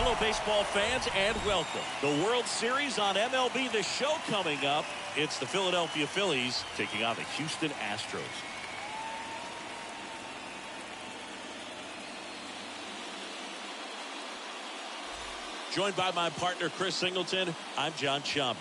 Hello, baseball fans, and welcome. The World Series on MLB, the show coming up. It's the Philadelphia Phillies taking on the Houston Astros. Joined by my partner, Chris Singleton, I'm John Sciambi.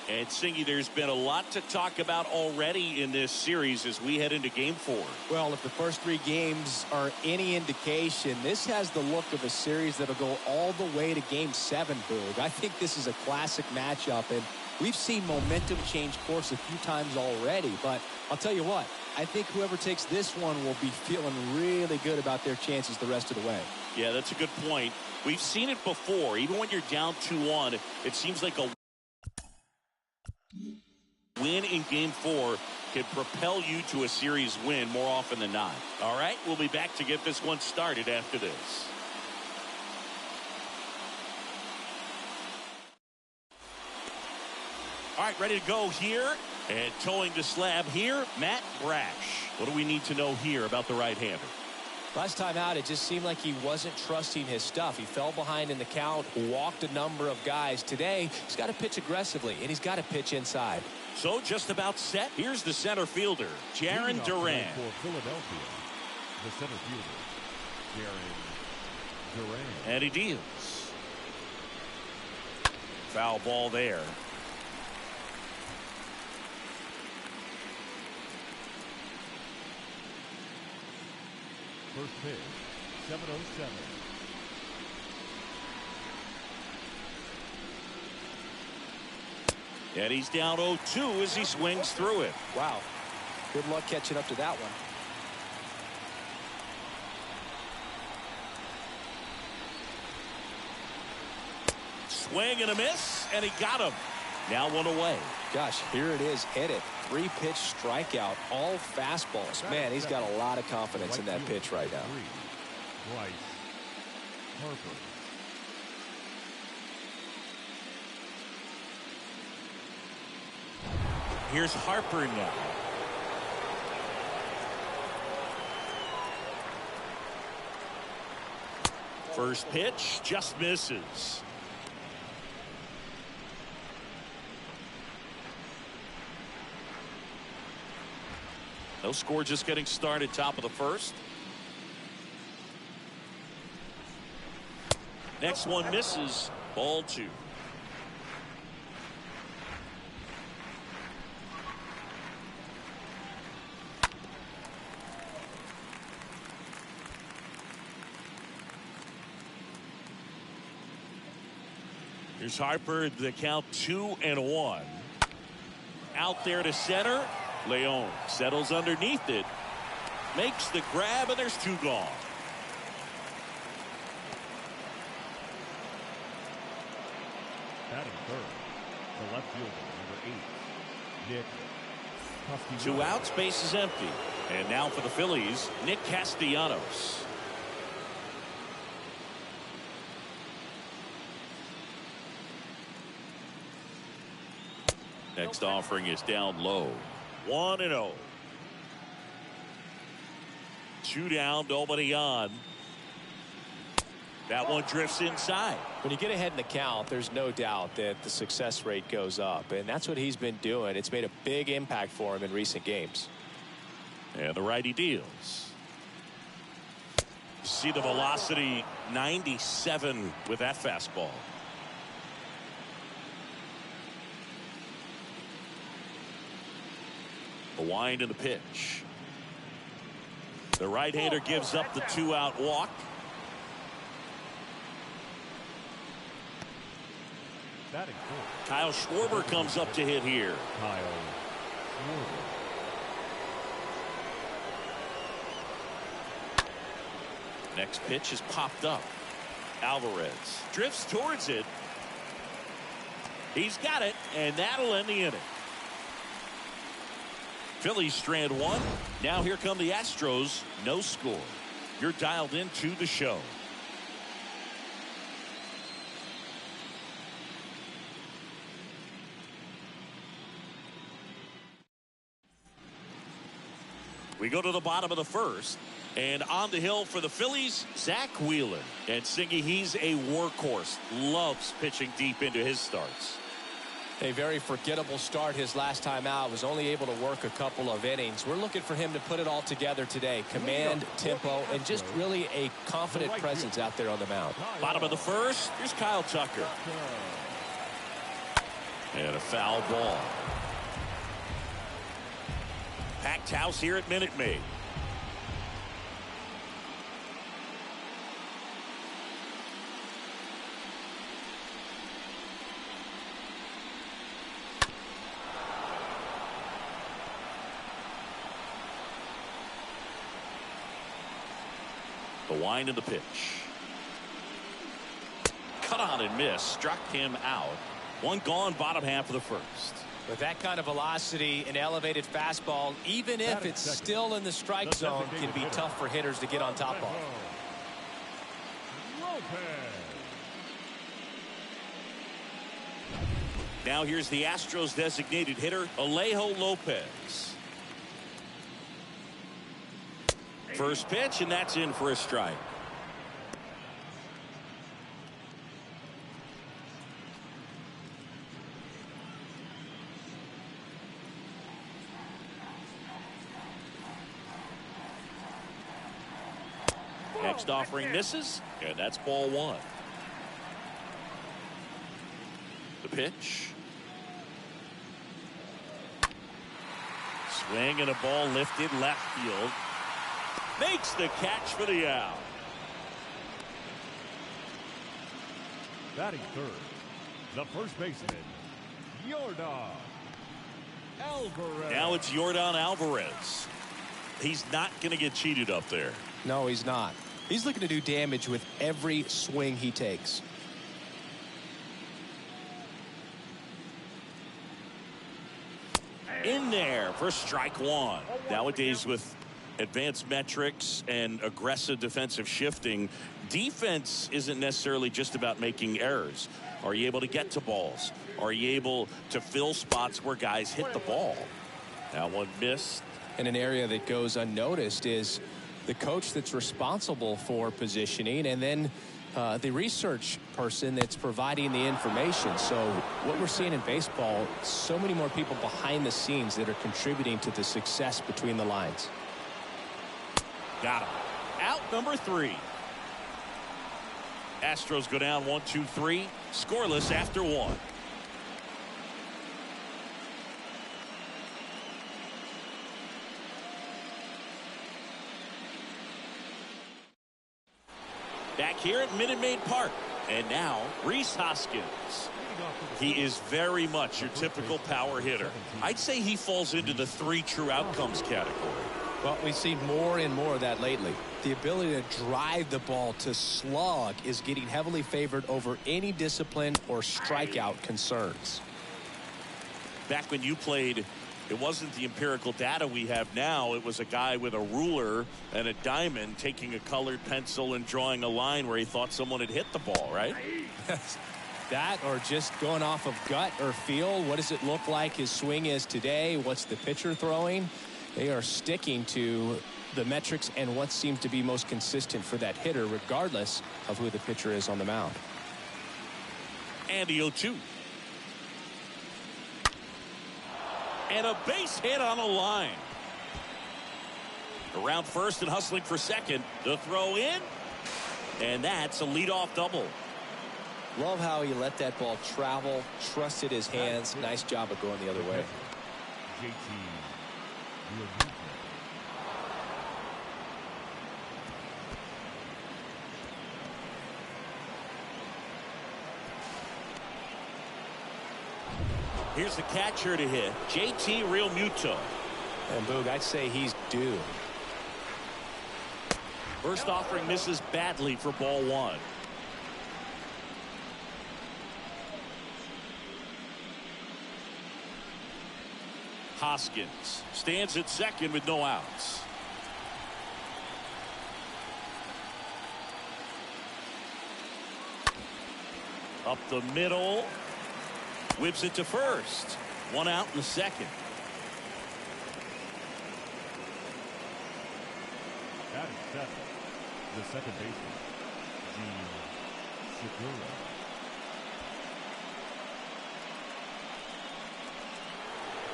And Singy, there's been a lot to talk about already in this series as we head into Game 4. Well, if the first 3 games are any indication, this has the look of a series that'll go all the way to Game 7, Boog. I think this is a classic matchup, and we've seen momentum change course a few times already. But I'll tell you what, I think whoever takes this one will be feeling really good about their chances the rest of the way. Yeah, that's a good point. We've seen it before. Even when you're down 2-1, it seems like a win in Game 4 can propel you to a series win more often than not. All right, we'll be back to get this one started after this. All right, ready to go here. And towing the slab here, Matt Brash. What do we need to know here about the right-hander? Last time out, it just seemed like he wasn't trusting his stuff. He fell behind in the count, walked a number of guys. Today, he's got to pitch aggressively, and he's got to pitch inside. So just about set. Here's the center fielder, Jarren Duran. For Philadelphia, the center fielder, Jarren Duran. And he deals. Foul ball there. First pitch, 7:07. And he's down 0-2 as he swings through it. Wow. Good luck catching up to that one. Swing and a miss, and he got him. Now one away. Gosh, here it is. Hit it. 3-pitch strikeout. All fastballs. Man, he's got a lot of confidence in that pitch right now. Bryce Harper. Here's Harper now. First pitch just misses. No score, just getting started, top of the first. Next one misses. Ball 2. Here's Harper, the count 2-1. Out there to center. Leon settles underneath it, makes the grab, and there's 2 gone. Batting third, the left fielder, number 8, Nick Castellanos. 2 outs, base is empty. And now for the Phillies, Nick Castellanos. Next offering is down low. 1-0. 2 down, nobody on. That one drifts inside. When you get ahead in the count, there's no doubt that the success rate goes up, and that's what he's been doing. It's made a big impact for him in recent games. And the righty deals. See the velocity, 97 with that fastball. The wind and the pitch. The right-hander gives up the 2-out walk. Batting fourth, Kyle Schwarber comes up to hit here. Kyle Schwarber. Next pitch is popped up. Alvarez drifts towards it. He's got it, and that'll end the inning. Phillies strand 1. Now here come the Astros. No score. You're dialed into the show. We go to the bottom of the first. And on the hill for the Phillies, Zach Wheelan. And Singy, he's a workhorse. Loves pitching deep into his starts. A very forgettable start his last time out. Was only able to work a couple of innings. We're looking for him to put it all together today. Command, tempo, and just really a confident presence out there on the mound. Bottom of the first, here's Kyle Tucker. And a foul ball. Packed house here at Minute Maid. The wind of the pitch. Cut on and miss. Struck him out. One gone, bottom half of the first. With that kind of velocity, an elevated fastball, even if it's still in the strike zone, can be tough for hitters to get on top of. Now here's the Astros designated hitter, HOU Lopez. First pitch, and that's in for a strike. Next offering misses, and that's ball one. The pitch. Swing and a ball lifted left field. Makes the catch for the out. Batting third, the first baseman, Yordan Alvarez. Now it's Yordan Alvarez. He's not going to get cheated up there. No, he's not. He's looking to do damage with every swing he takes. In there for strike one. Nowadays with advanced metrics and aggressive defensive shifting, defense isn't necessarily just about making errors. Are you able to get to balls? Are you able to fill spots where guys hit the ball? That one missed. And an area that goes unnoticed is the coach that's responsible for positioning, and then the research person that's providing the information. So what we're seeing in baseball, so many more people behind the scenes that are contributing to the success between the lines. Got him. Out number 3. Astros go down 1-2-3. Scoreless after 1. Back here at Minute Maid Park. And now, Rhys Hoskins. He is very much your typical power hitter. I'd say he falls into the 3 true outcomes category. Well, we've seen more and more of that lately. The ability to drive the ball to slug is getting heavily favored over any discipline or strikeout concerns. Back when you played, it wasn't the empirical data we have now. It was a guy with a ruler and a diamond taking a colored pencil and drawing a line where he thought someone had hit the ball, right? That or just going off of gut or feel. What does it look like his swing is today? What's the pitcher throwing? They are sticking to the metrics and what seems to be most consistent for that hitter, regardless of who the pitcher is on the mound. And the 0-2. And a base hit on a line. Around first and hustling for second. The throw in. And that's a leadoff double. Love how he let that ball travel, trusted his hands. Nice job of going the other way. Here's the catcher to hit, JT Realmuto. And Boog, I'd say he's due. First offering misses badly for ball 1. Hoskins stands at second with no outs. Up the middle. Whips it to first. 1 out in the second. Batting seventh, the second baseman, Segura.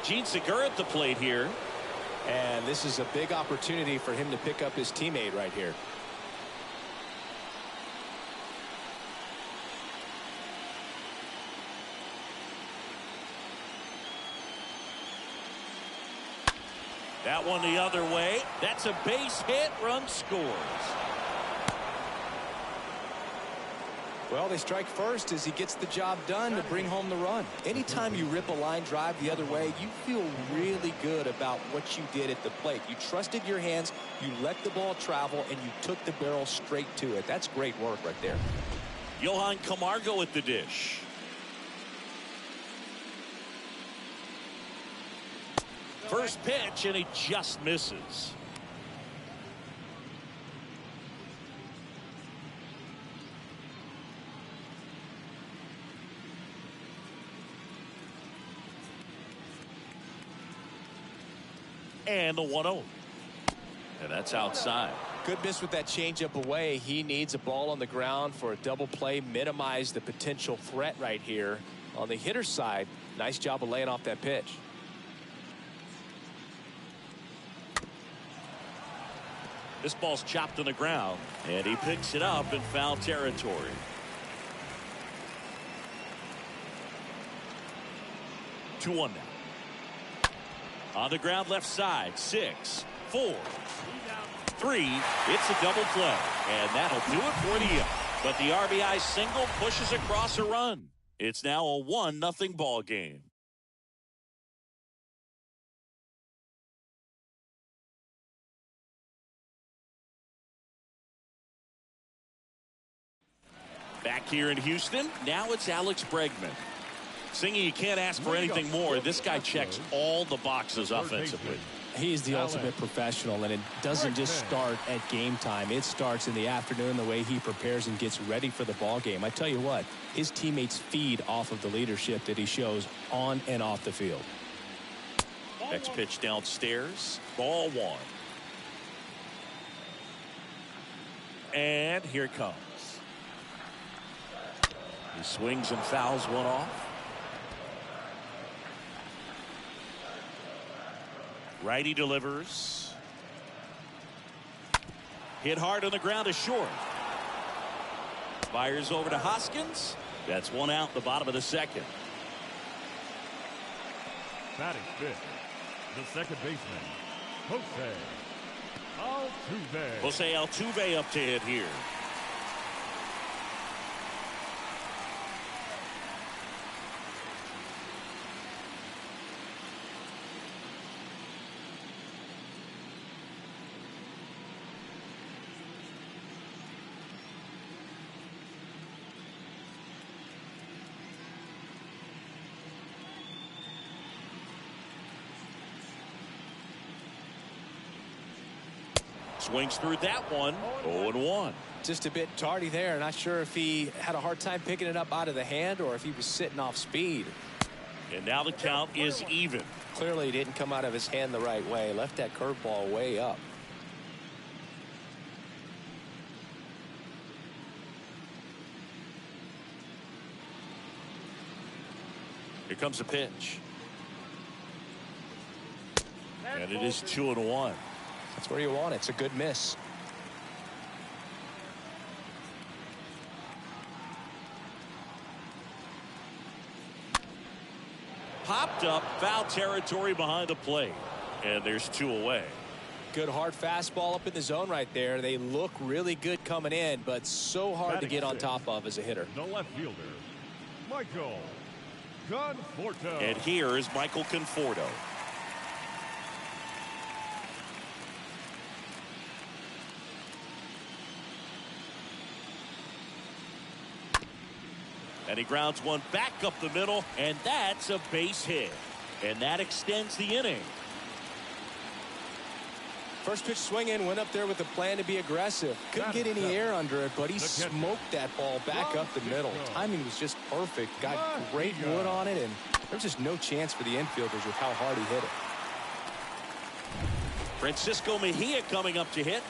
Gene Segura at the plate here. And this is a big opportunity for him to pick up his teammate right here. That one the other way. That's a base hit. Run scores. Well, they strike first as he gets the job done to bring home the run. Anytime you rip a line drive the other way, you feel really good about what you did at the plate. You trusted your hands, you let the ball travel, and you took the barrel straight to it. That's great work right there. Johan Camargo at the dish. First pitch, and he just misses. And the 1-0. And that's outside. Good miss with that changeup away. He needs a ball on the ground for a double play, minimize the potential threat right here. On the hitter's side, nice job of laying off that pitch. This ball's chopped on the ground, and he picks it up in foul territory. Two one now. On the ground left side, 6, 4, 3. It's a double play, and that'll do it for the inning. But the RBI single pushes across a run. It's now a 1-0 ball game. Back here in Houston, now it's Alex Bregman. Singing, you can't ask for anything more. This guy checks all the boxes offensively. He's the ultimate professional, and it doesn't just start at game time. It starts in the afternoon, the way he prepares and gets ready for the ball game. I tell you what, his teammates feed off of the leadership that he shows on and off the field. Next pitch downstairs, ball 1. And here it comes. He swings and fouls one off. Righty delivers. Hit hard on the ground to short. Fires over to Hoskins. That's one out in the bottom of the second. Batting fifth, the second baseman, Altuve. Jose Altuve up to hit here. Swings through that one. 0-1. Just a bit tardy there. Not sure if he had a hard time picking it up out of the hand or if he was sitting off speed. And now the count is even. Clearly he didn't come out of his hand the right way. Left that curveball way up. Here comes a pitch. And it is 2-1. That's where you want it. It's a good miss. Popped up, foul territory behind the plate. And there's 2 away. Good hard fastball up in the zone right there. They look really good coming in, but so hard to get on top of as a hitter. The left fielder, Michael Conforto. And here is Michael Conforto. And he grounds one back up the middle, and that's a base hit. And that extends the inning. First pitch swinging, went up there with a plan to be aggressive. Couldn't get any air under it, but he smoked that ball back up the middle. Timing was just perfect. Got great wood on it, and there's just no chance for the infielders with how hard he hit it. Francisco Mejia coming up to hit.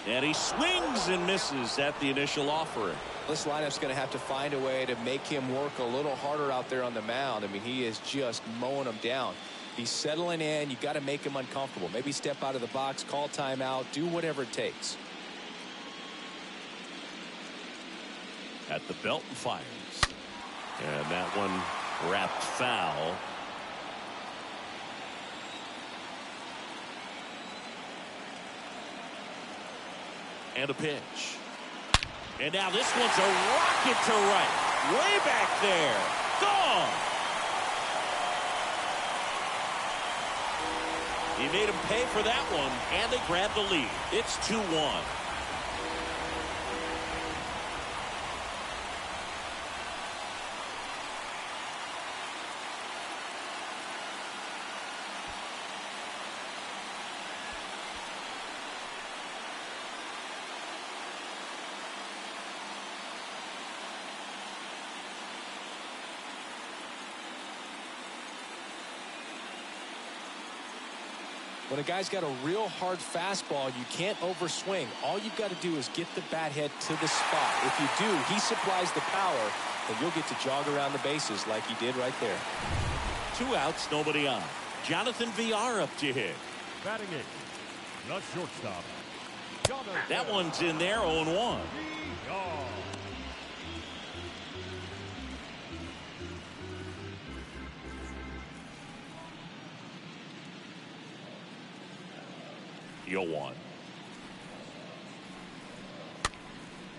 And he swings and misses at the initial offering. This lineup's going to have to find a way to make him work a little harder out there on the mound. I mean, he is just mowing them down. He's settling in. You got to make him uncomfortable. Maybe step out of the box, call timeout, do whatever it takes. At the belt and fires. And that one wrapped foul. And a pitch. And now this one's a rocket to right. Way back there. Gone. He made him pay for that one, and they grab the lead. It's 2-1. When a guy's got a real hard fastball, you can't overswing. All you've got to do is get the bat head to the spot. If you do, he supplies the power, and you'll get to jog around the bases like he did right there. 2 outs, nobody on. Jonathan VR up to hit. Batting it, the shortstop. That one's in there, 0-1. One.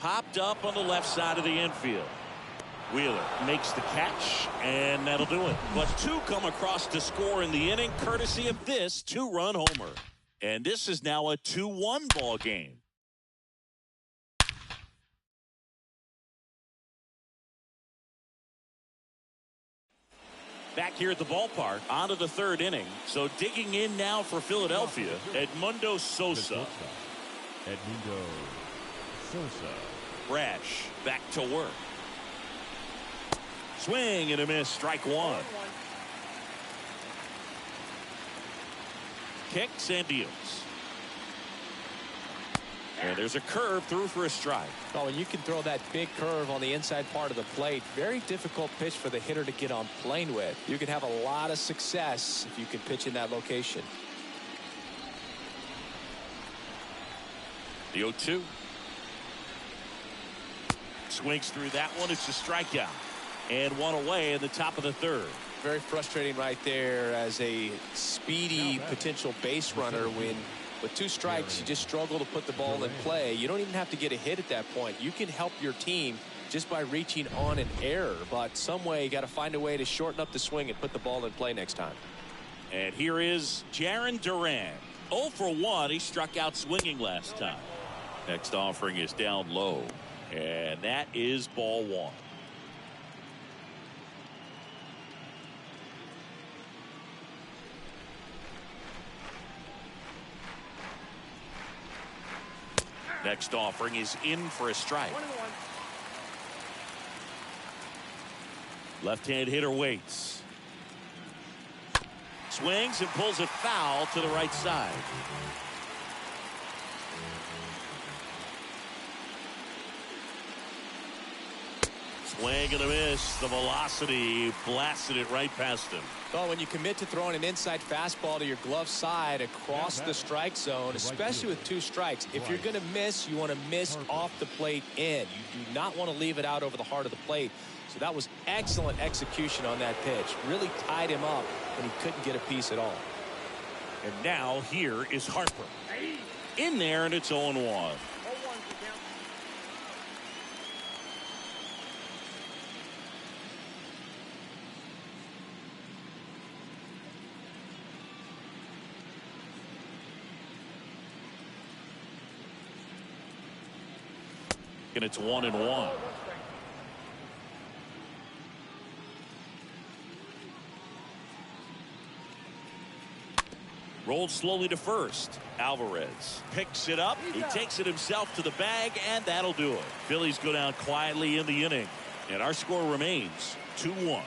Popped up on the left side of the infield. Wheeler makes the catch, and that'll do it. But 2 come across to score in the inning, courtesy of this 2-run homer. And this is now a 2-1 ball game. Back here at the ballpark, on to the 3rd inning. So digging in now for Philadelphia, Edmundo Sosa. Edmundo Sosa. Brash back to work. Swing and a miss, strike 1. Kicks and deals. And there's a curve through for a strike. Oh, and you can throw that big curve on the inside part of the plate. Very difficult pitch for the hitter to get on plane with. You can have a lot of success if you can pitch in that location. The 0-2. Swings through that one. It's a strikeout. And 1 away in the top of the 3rd. Very frustrating right there as a speedy potential base runner when with 2 strikes, you just struggle to put the ball in play. You don't even have to get a hit at that point. You can help your team just by reaching on an error. But some way, you got to find a way to shorten up the swing and put the ball in play next time. And here is Jarren Duran. 0 for 1. He struck out swinging last time. Next offering is down low. And that is ball 1. Next offering is in for a strike. Left-hand hitter waits. Swings and pulls it foul to the right side. Swing and a miss. The velocity blasted it right past him. Well, when you commit to throwing an inside fastball to your glove side across the strike zone, especially with 2 strikes, if you're going to miss, you want to miss off the plate in. You do not want to leave it out over the heart of the plate. So that was excellent execution on that pitch. Really tied him up when he couldn't get a piece at all. And now here is Harper. In there, and it's 0-1. And it's 1-1. Rolled slowly to first. Alvarez picks it up. He takes it himself to the bag, and that'll do it. Phillies go down quietly in the inning, and our score remains 2-1.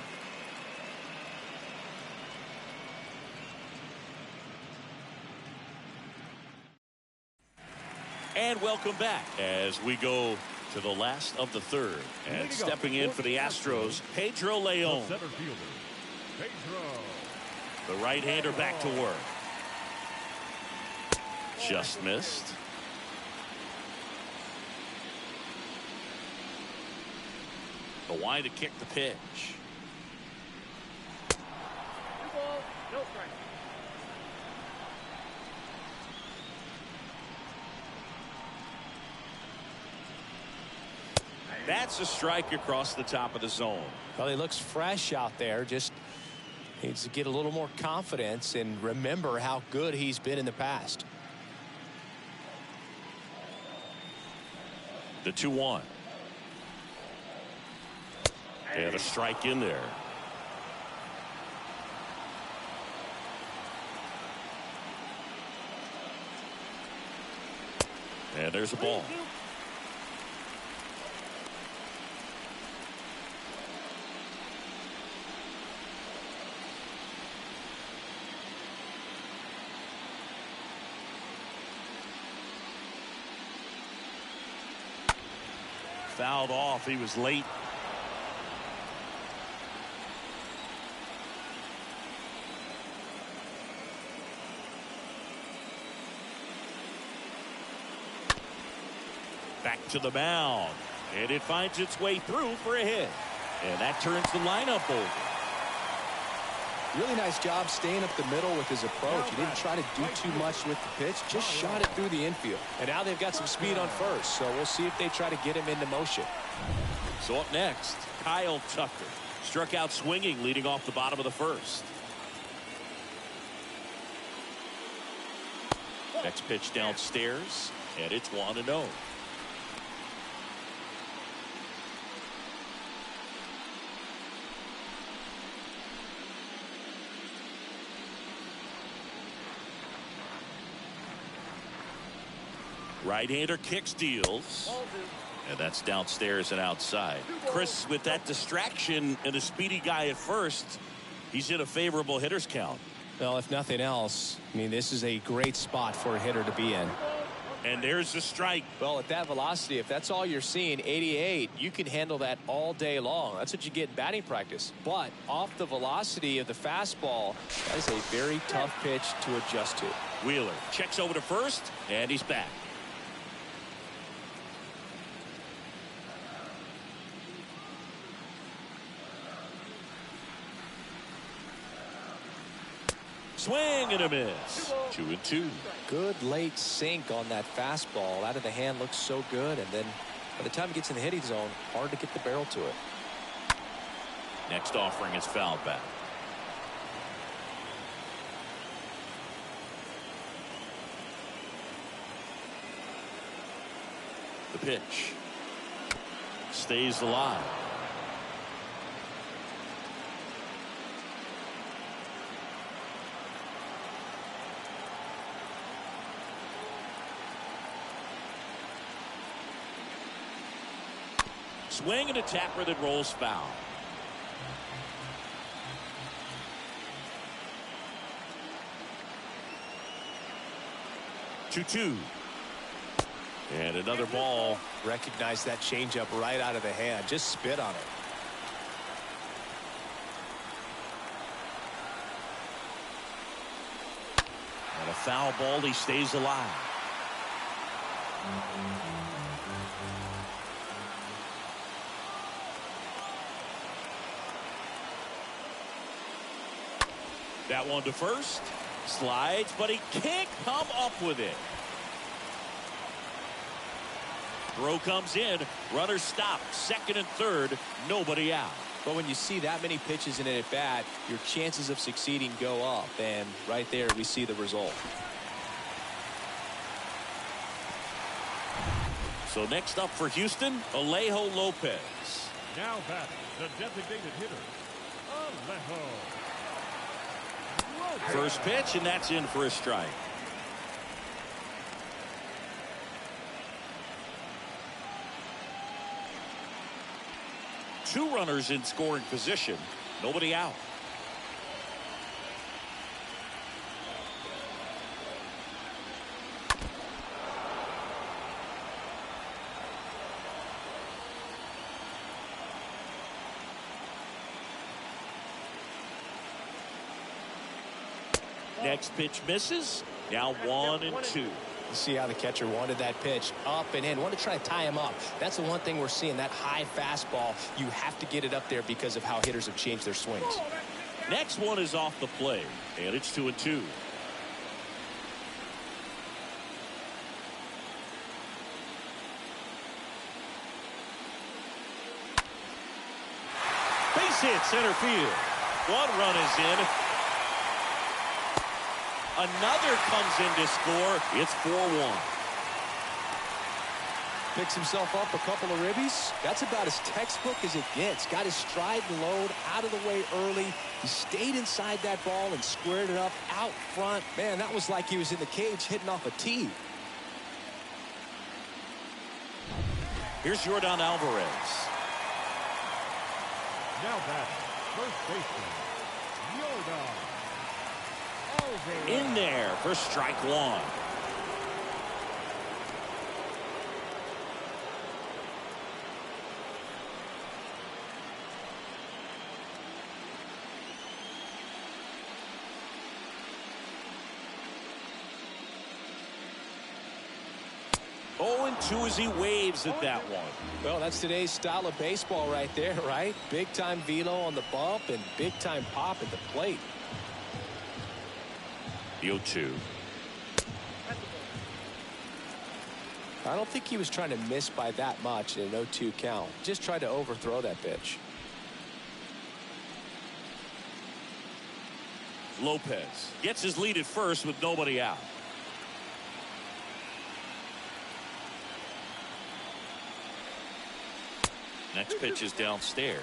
And welcome back as we go to the last of the third. And stepping in for the Astros, Pedro Leon. Center fielder, Pedro. The right-hander back to work. Just missed. The wide to kick the pitch. No strike. That's a strike across the top of the zone. Well, he looks fresh out there. Just needs to get a little more confidence and remember how good he's been in the past. The 2-1. And a strike in there. And there's a ball. Fouled off. He was late. Back to the mound. And it finds its way through for a hit. And that turns the lineup over. Really nice job staying up the middle with his approach. He didn't try to do too much with the pitch, just shot it through the infield. And now they've got some speed on first, so we'll see if they try to get him into motion. So up next, Kyle Tucker. Struck out swinging, leading off the bottom of the first. Next pitch downstairs, and it's 1-0. Right-hander kicks, deals. And that's downstairs and outside. Chris, with that distraction and a speedy guy at first, he's in a favorable hitter's count. Well, if nothing else, I mean, this is a great spot for a hitter to be in. And there's the strike. Well, at that velocity, if that's all you're seeing, 88, you can handle that all day long. That's what you get in batting practice. But off the velocity of the fastball, that is a very tough pitch to adjust to. Wheeler checks over to first, and he's back. Swing and a miss. 2-2. Good late sink on that fastball. Out of the hand looks so good, and then by the time it gets in the hitting zone, hard to get the barrel to it. Next offering is fouled back. The pitch stays alive. Swing and a tapper that rolls foul. Two. And another ball. Recognize that changeup right out of the hand. Just spit on it. And a foul ball. He stays alive. That one to first. Slides, but he can't come up with it. Throw comes in. Runner stop. Second and third. Nobody out. But when you see that many pitches in an at-bat, your chances of succeeding go up. And right there, we see the result. So next up for Houston, Alejo Lopez. Now batting, the designated hitter, Alejo. First pitch, and that's in for a strike. Two runners in scoring position. Nobody out. Next pitch misses. Now 1-2. You see how the catcher wanted that pitch up and in. Want to try to tie him up. That's the one thing we're seeing. That high fastball, you have to get it up there because of how hitters have changed their swings. Next one is off the plate, and it's 2-2. Base hit center field. One run is in. Another comes in to score. It's 4-1. Picks himself up a couple of ribbies. That's about as textbook as it gets. Got his stride and load out of the way early. He stayed inside that ball and squared it up out front. Man, that was like he was in the cage hitting off a tee. Here's Yordan Alvarez. Now batting, first baseman, Yordan Alvarez. In there for strike one. Oh, and 2 as he waves at that one. Well, that's today's style of baseball right there, right? Big time velo on the bump and big time pop at the plate. The 0-2. I don't think he was trying to miss by that much in an 0-2 count. Just tried to overthrow that pitch. Lopez gets his lead at first with nobody out. Next pitch is downstairs.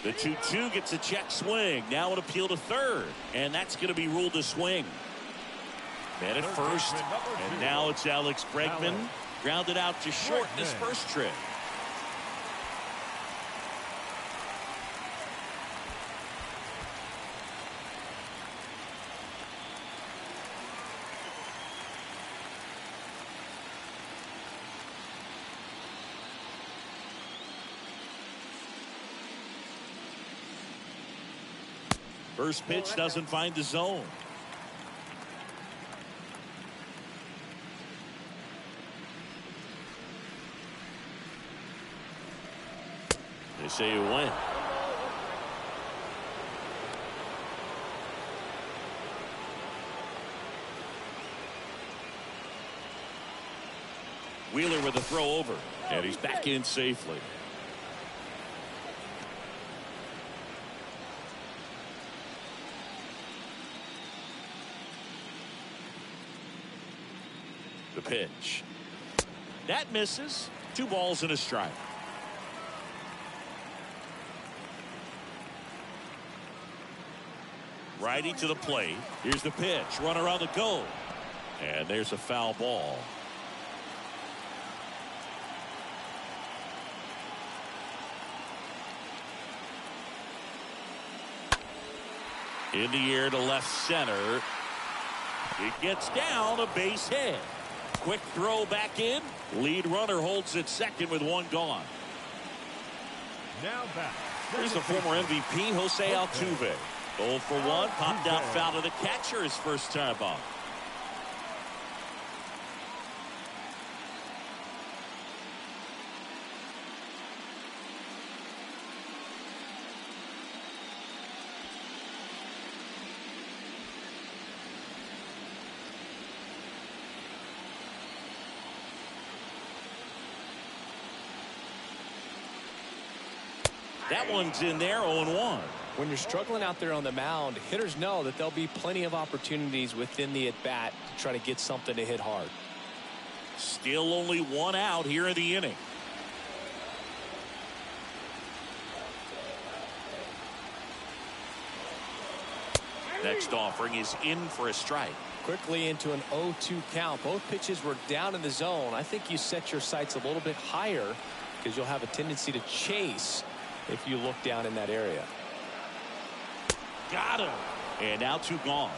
The 2-2 gets a check swing. Now an appeal to third. And that's going to be ruled a swing. Man at first. And now it's Alex Bregman. Grounded out to short in his first trip. First pitch doesn't find the zone. They say you win. Wheeler with a throw over, and he's back in safely. The pitch. That misses. 2 balls and a strike. Righty to the plate. Here's the pitch. Runner on the go. And there's a foul ball. In the air to left center. It gets down, a base hit. Quick throw back in. Lead runner holds it second with 1 gone. Now back. Here's the former MVP, Jose Altuve. 0 for 1. Popped out foul to the catcher his first time up. That one's in there, 0-1. When you're struggling out there on the mound, hitters know that there'll be plenty of opportunities within the at-bat to try to get something to hit hard. Still only 1 out here in the inning. Next offering is in for a strike. Quickly into an 0-2 count. Both pitches were down in the zone. I think you set your sights a little bit higher because you'll have a tendency to chase if you look down in that area. Got him. And now 2 gone.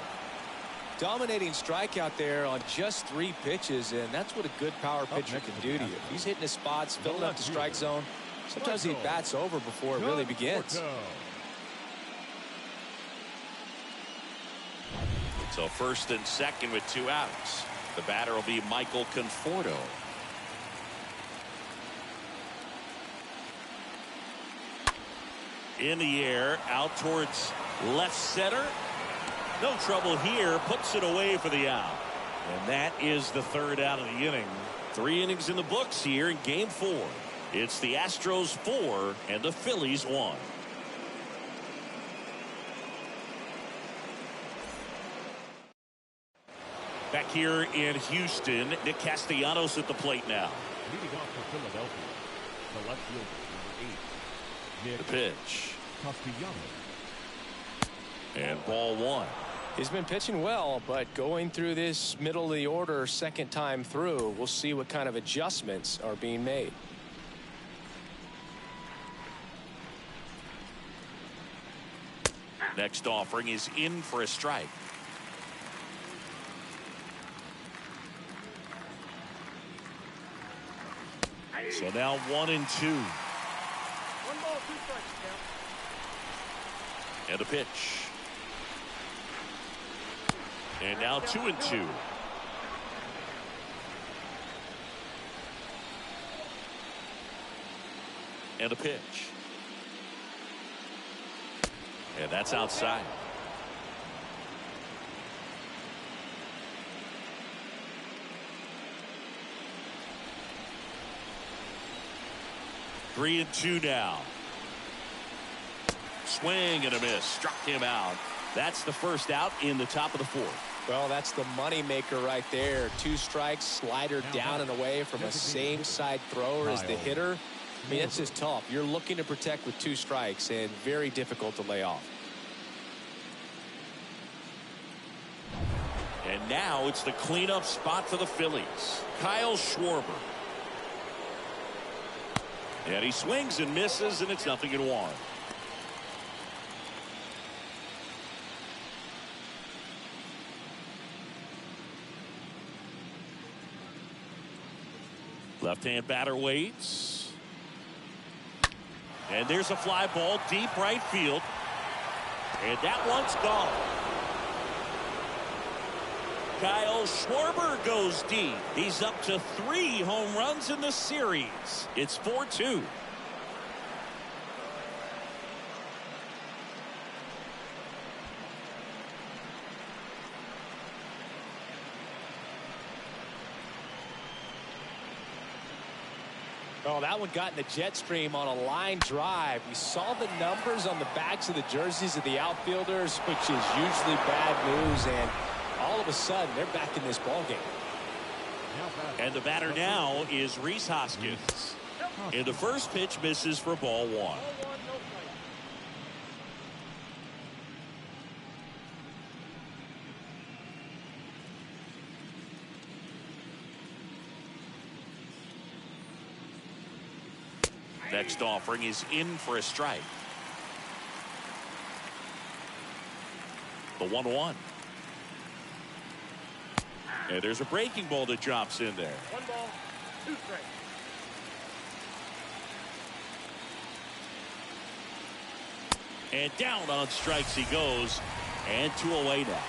Dominating strikeout there on just 3 pitches, and that's what a good power pitcher can do to you. He's hitting his spots, filling up the strike zone. Sometimes he bats over before it really begins. So first and second with 2 outs. The batter will be Michael Conforto. In the air, out towards left center. No trouble here, puts it away for the out. And that is the 3rd out of the inning. 3 innings in the books here in game 4. It's the Astros 4 and the Phillies 1. Back here in Houston, Nick Castellanos at the plate now. Leading off for Philadelphia, the left fielder, number 8. The pitch. Castellanos. And ball 1. He's been pitching well, but going through this middle of the order second time through, we'll see what kind of adjustments are being made. Next offering is in for a strike. So now 1 and 2. 1 ball, 2 strikes, count. And a pitch. And now 2 and 2. And a pitch. And that's outside. Three and 2 now. Swing and a miss. Struck him out. That's the first out in the top of the 4th. Well, that's the money maker right there. 2 strikes, slider down and away from a same side thrower as the hitter. I mean, that's just tough. You're looking to protect with 2 strikes and very difficult to lay off. And now it's the cleanup spot for the Phillies. Kyle Schwarber. And he swings and misses, and it's 0-1. Left-hand batter waits. And there's a fly ball deep right field. And that one's gone. Kyle Schwarber goes deep. He's up to 3 home runs in the series. It's 4-2. Oh, that one got in the jet stream on a line drive. We saw the numbers on the backs of the jerseys of the outfielders, which is usually bad news, and all of a sudden they're back in this ball game. And the batter now is Rhys Hoskins. And the first pitch misses for ball 1. Next offering is in for a strike. The 1-1. And there's a breaking ball that drops in there. 1 ball, 2 strikes. And down on strikes he goes. And 2 away now.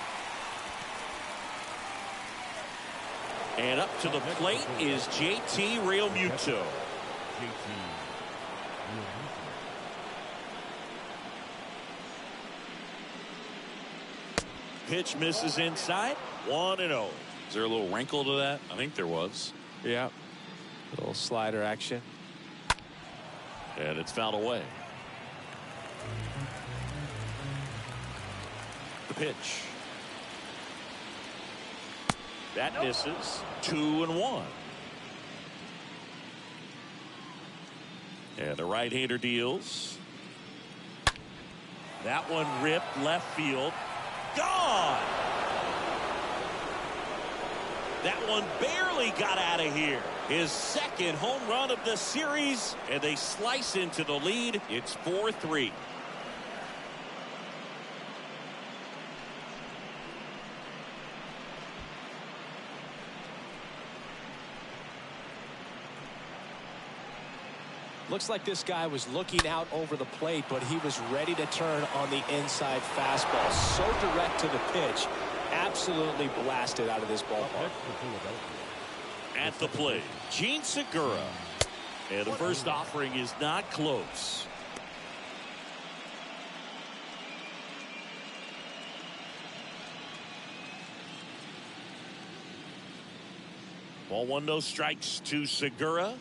And up to the plate is JT Realmuto. Pitch misses inside. 1-0. Is there a little wrinkle to that? I think there was. Yeah. A little slider action. And it's fouled away. The pitch. That misses. 2-1. And the right-hander deals. That one ripped left field. Gone. That one barely got out of here. His second home run of the series, and they slice into the lead. It's 4-3. Looks like this guy was looking out over the plate, but he was ready to turn on the inside fastball. So direct to the pitch. Absolutely blasted out of this ballpark. At the plate, Gene Segura. And the first offering is not close. Ball one, no strikes to Segura.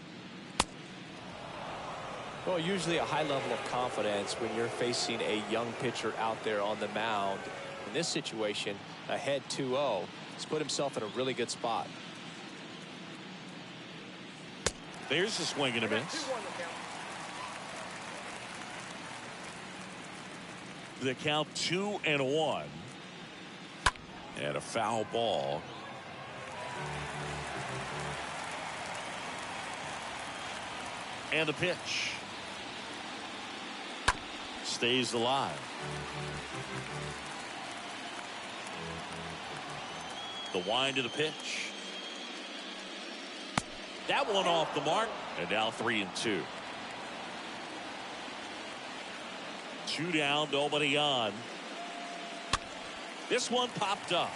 Well, usually a high level of confidence when you're facing a young pitcher out there on the mound. In this situation, ahead 2-0. He's put himself in a really good spot. There's a swing and a miss. The count 2-1. And a foul ball. And the pitch. Stays alive. The wind of the pitch. That one off the mark. And now 3-2. 2 down, nobody on. This one popped up.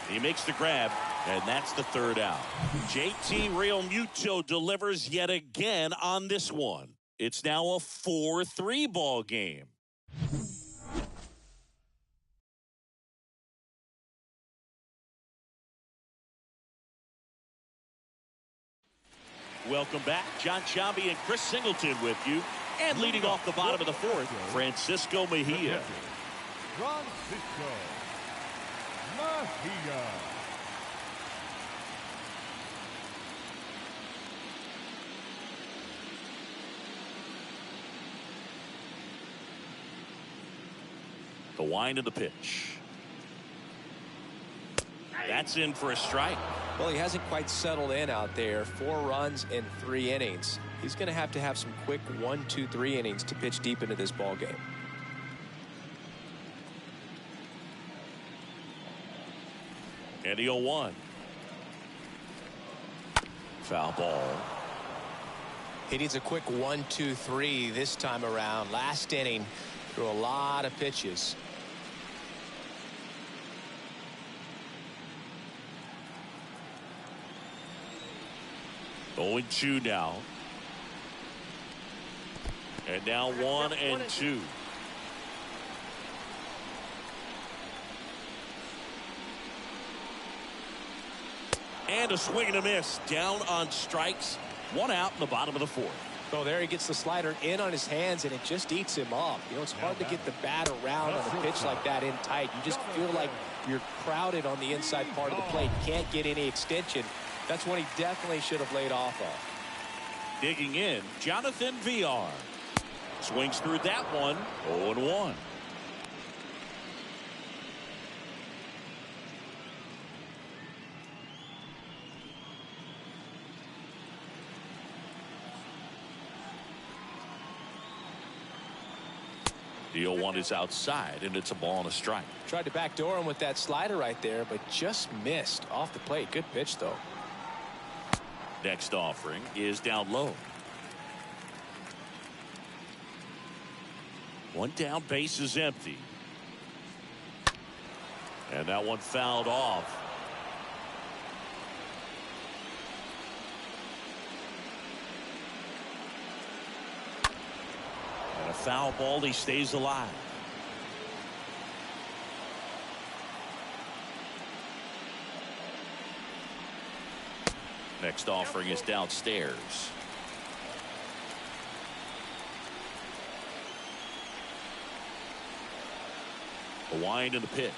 He makes the grab, and that's the third out. JT Realmuto delivers yet again on this one. It's now a 4-3 ball game. Welcome back. John Sciambi and Chris Singleton with you. And leading off the bottom of the fourth, Francisco Mejia. Francisco Mejia. The wind of the pitch. That's in for a strike. Well, he hasn't quite settled in out there. 4 runs in 3 innings. He's going to have some quick 1, 2, 3 innings to pitch deep into this ball game. And the 0-1. Foul ball. He needs a quick 1, 2, 3 this time around. Last inning, threw a lot of pitches. Going 2 now. And now 1-2. And a swing and a miss. Down on strikes. 1 out in the bottom of the fourth. Oh, there he gets the slider in on his hands, and it just eats him up. You know, it's hard to get the bat around on a pitch like that in tight. You just feel like you're crowded on the inside part of the plate. Can't get any extension. That's what he definitely should have laid off on. Digging in, Jonathan VR. Swings through that one. 0-1. The 0-1 is outside, and it's a ball and a strike. Tried to backdoor him with that slider right there, but just missed off the plate. Good pitch, though. Next offering is down low. 1 down, base is empty. And that one fouled off. And a foul ball, he stays alive. Next offering is downstairs. A wind in the pitch.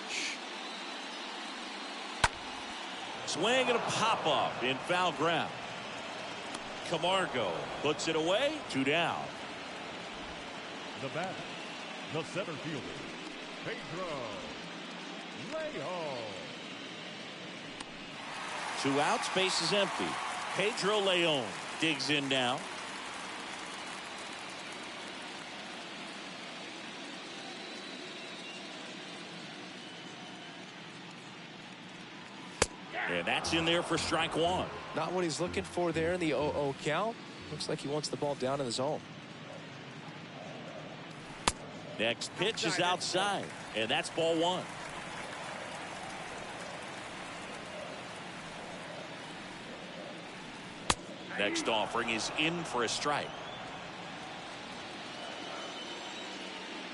Swing and a pop up in foul ground. Camargo puts it away. 2 down. The batter, the center fielder, Pedro Leon. 2 outs, base is empty. Pedro Leon digs in now. And that's in there for strike one. Not what he's looking for there in the 0-0 count. Looks like he wants the ball down in the zone. Next pitch is outside, and that's ball one. Next offering is in for a strike.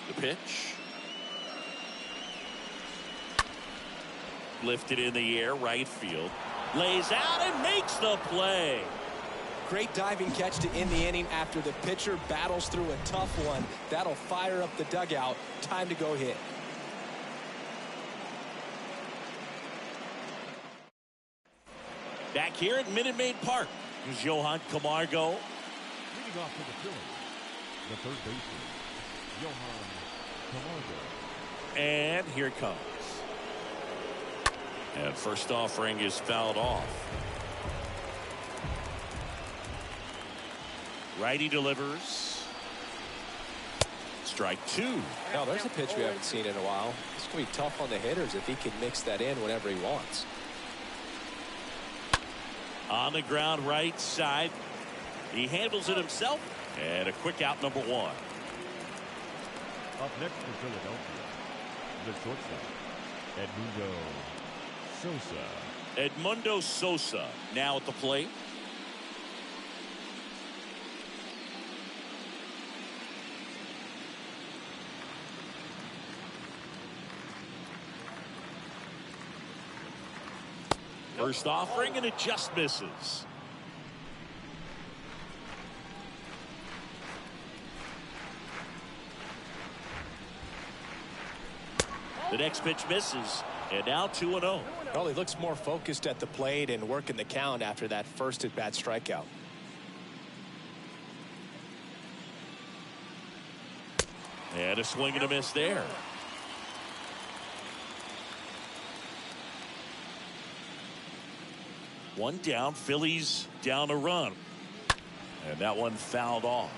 The pitch. Lifted in the air, right field. Lays out and makes the play. Great diving catch to end the inning after the pitcher battles through a tough one. That'll fire up the dugout. Time to go hit. Back here at Minute Maid Park is Johan Camargo. Leading off for the Phillies, the third baseman, Johan Camargo. And here it comes. And first offering is fouled off. Righty delivers. Strike two. Now there's a pitch we haven't seen in a while. It's going to be tough on the hitters if he can mix that in whenever he wants. On the ground right side. He handles it himself. And a quick out, number one. Up next for Philadelphia, the shortstop, Edmundo Sosa now at the plate. First offering, and it just misses. The next pitch misses, and now 2-0. Well, he looks more focused at the plate and working the count after that first at-bat strikeout. And a swing and a miss there. One down, Phillies down a run. And that one fouled off.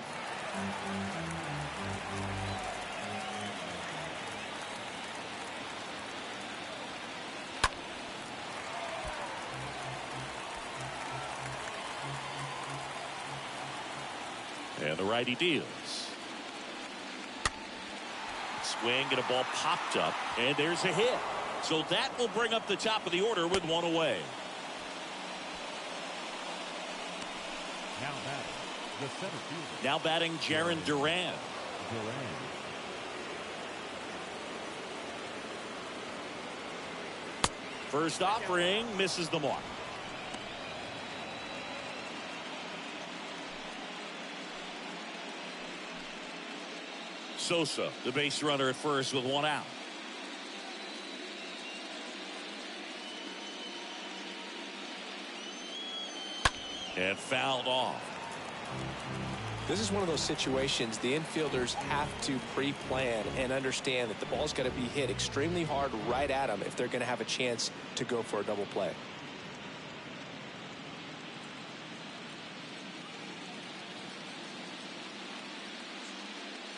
And the righty deals. Swing and a ball popped up, and there's a hit. So that will bring up the top of the order with one away. Now batting, the center fielder. Now batting Jarren Duran. First offering misses the mark. Sosa, the base runner at first with one out. And fouled off. This is one of those situations the infielders have to pre-plan and understand that the ball's got to be hit extremely hard right at them if they're going to have a chance to go for a double play.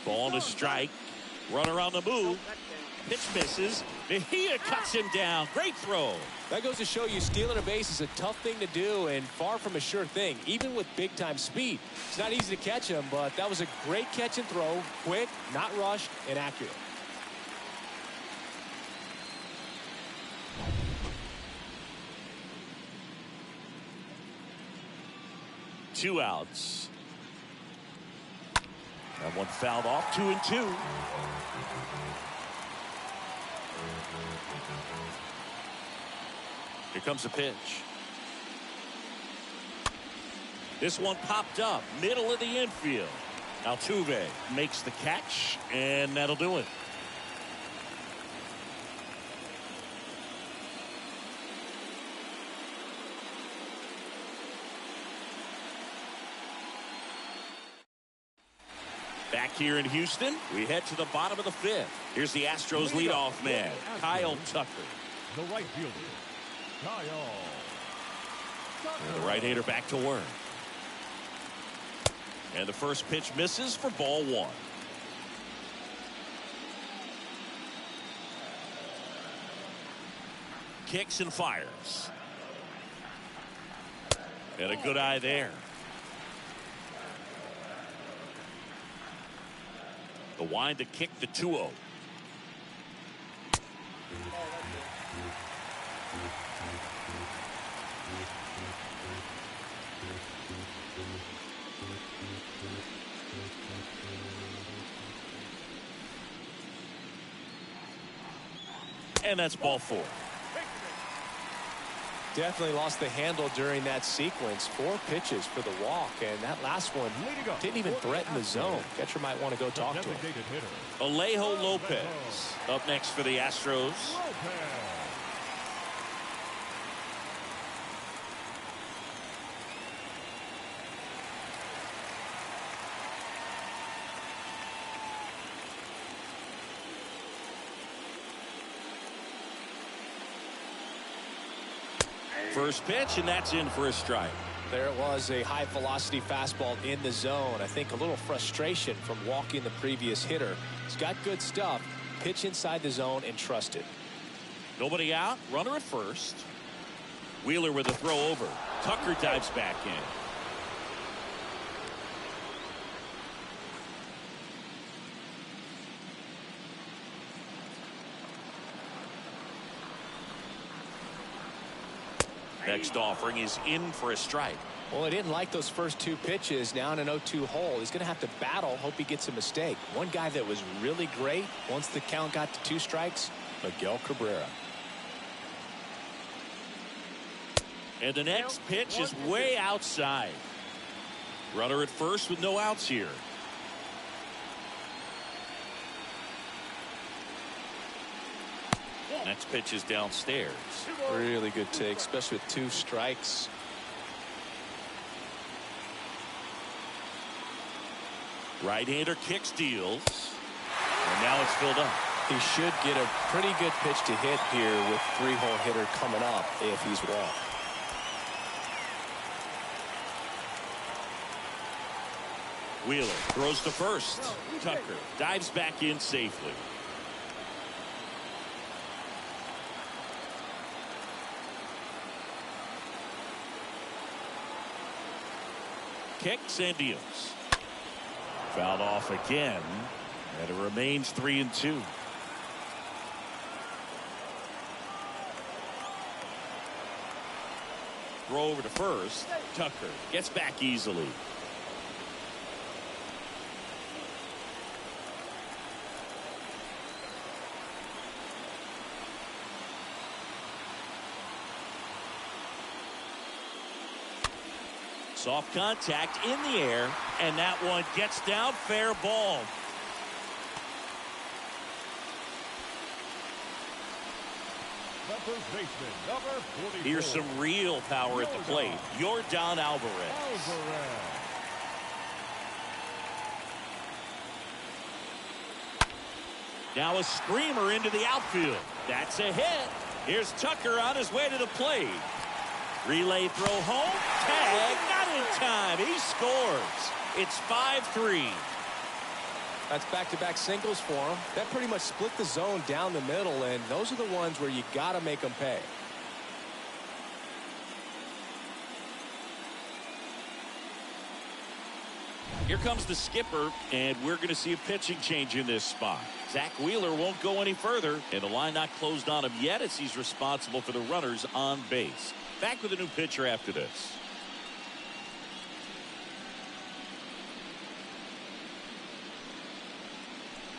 Ball to strike. Runner on the move. Pitch misses. Mejia cuts him down. Great throw. That goes to show you stealing a base is a tough thing to do and far from a sure thing, even with big-time speed. It's not easy to catch him, but that was a great catch and throw. Quick, not rushed, and accurate. Two outs. That one fouled off. 2-2. Here comes a pitch. This one popped up, middle of the infield. Altuve makes the catch, and that'll do it. Back here in Houston, we head to the bottom of the fifth. Here's the Astros leadoff man, Kyle Tucker. The right fielder, Kyle. And the right-hander back to work. And the first pitch misses for ball one. Kicks and fires. And a good eye there. The wind to kick the 2-0. And that's ball 4. Definitely lost the handle during that sequence. 4 pitches for the walk, and that last one didn't even threaten the zone. Catcher might want to go talk to him. Alejo Lopez up next for the Astros. First pitch, and that's in for a strike. There it was, a high velocity fastball in the zone. I think a little frustration from walking the previous hitter. He's got good stuff. Pitch inside the zone and trust it. Nobody out, runner at first. Wheeler with a throw over. Tucker dives back in. Next offering is in for a strike. Well, he didn't like those first 2 pitches. Now in an 0-2 hole, he's going to have to battle. Hope he gets a mistake. One guy that was really great once the count got to 2 strikes, Miguel Cabrera. And the next pitch is way outside. Runner at first with no outs here. Next pitch is downstairs. Really good take, especially with 2 strikes. Right-hander kicks, deals. And now it's filled up. He should get a pretty good pitch to hit here with 3-hole hitter coming up if he's walked. Wheeler throws to first. Tucker dives back in safely. Kicks and deals. Fouled off again, and it remains 3-2. Throw over to first. Tucker gets back easily. Soft contact in the air, and that one gets down, fair ball. The first baseman, number 44. Here's some real power at the plate. Yordan Alvarez. Now a screamer into the outfield. That's a hit. Here's Tucker on his way to the plate. Relay throw home. Tag, not in time. He scores. It's 5-3. That's back-to-back singles for him. That pretty much split the zone down the middle, and those are the ones where you got to make them pay. Here comes the skipper, and we're going to see a pitching change in this spot. Zach Wheeler won't go any further, and the line not closed on him yet as he's responsible for the runners on base. Back with a new pitcher after this.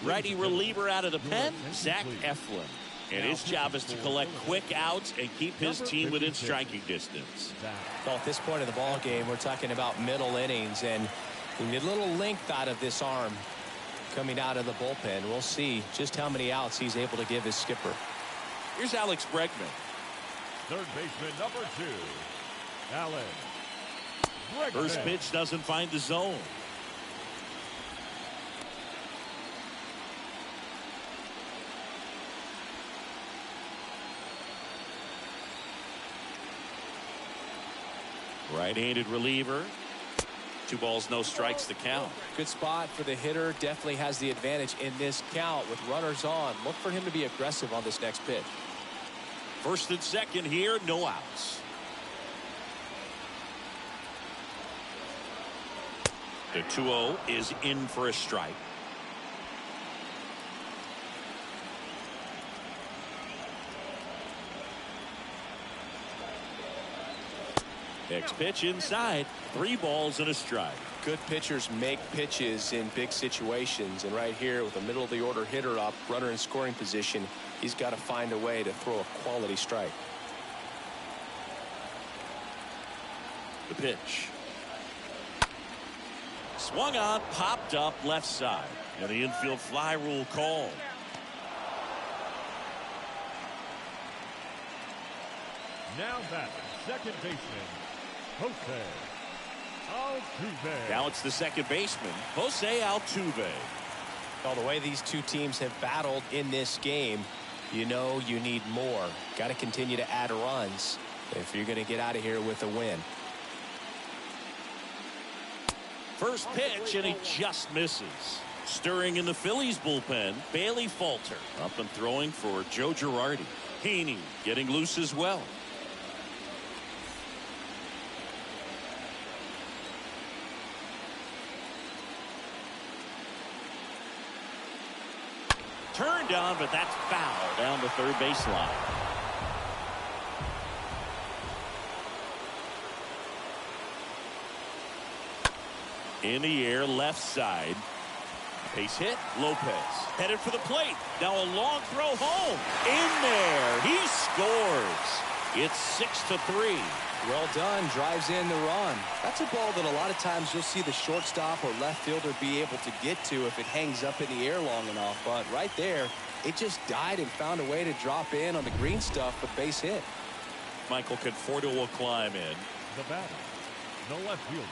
Righty reliever out of the pen, Zach Eflin. And his job is to collect quick outs and keep his team within striking distance. Well, at this point of the ball game, we're talking about middle innings, and we need a little length out of this arm coming out of the bullpen. We'll see just how many outs he's able to give his skipper. Here's Alex Bregman. Third baseman, number 2, Alex Bregman. First pitch doesn't find the zone. Right-handed reliever. 2 balls, no strikes to count. Good spot for the hitter. Definitely has the advantage in this count with runners on. Look for him to be aggressive on this next pitch. First and second here, no outs. The 2-0 is in for a strike. Next pitch inside. 3 balls and a strike. Good pitchers make pitches in big situations, and right here with a middle of the order hitter up, runner in scoring position, he's got to find a way to throw a quality strike. The pitch. Swung on, popped up left side, and the infield fly rule called. Now batting, second baseman, Jose Altuve. Now it's the second baseman, Jose Altuve. Well, the way these two teams have battled in this game, you know you need more. Got to continue to add runs if you're going to get out of here with a win. First pitch, and he just misses. Stirring in the Phillies bullpen, Bailey Falter up and throwing for Joe Girardi. Heaney getting loose as well. Turned on, but that's foul down the third baseline. In the air, left side. Base hit. Lopez headed for the plate. Now a long throw home. In there. He scores. It's 6-3. Well done. Drives in the run. That's a ball that a lot of times you'll see the shortstop or left fielder be able to get to if it hangs up in the air long enough. But right there, it just died and found a way to drop in on the green stuff for base hit. Michael Conforto will climb in. The batter, the left fielder,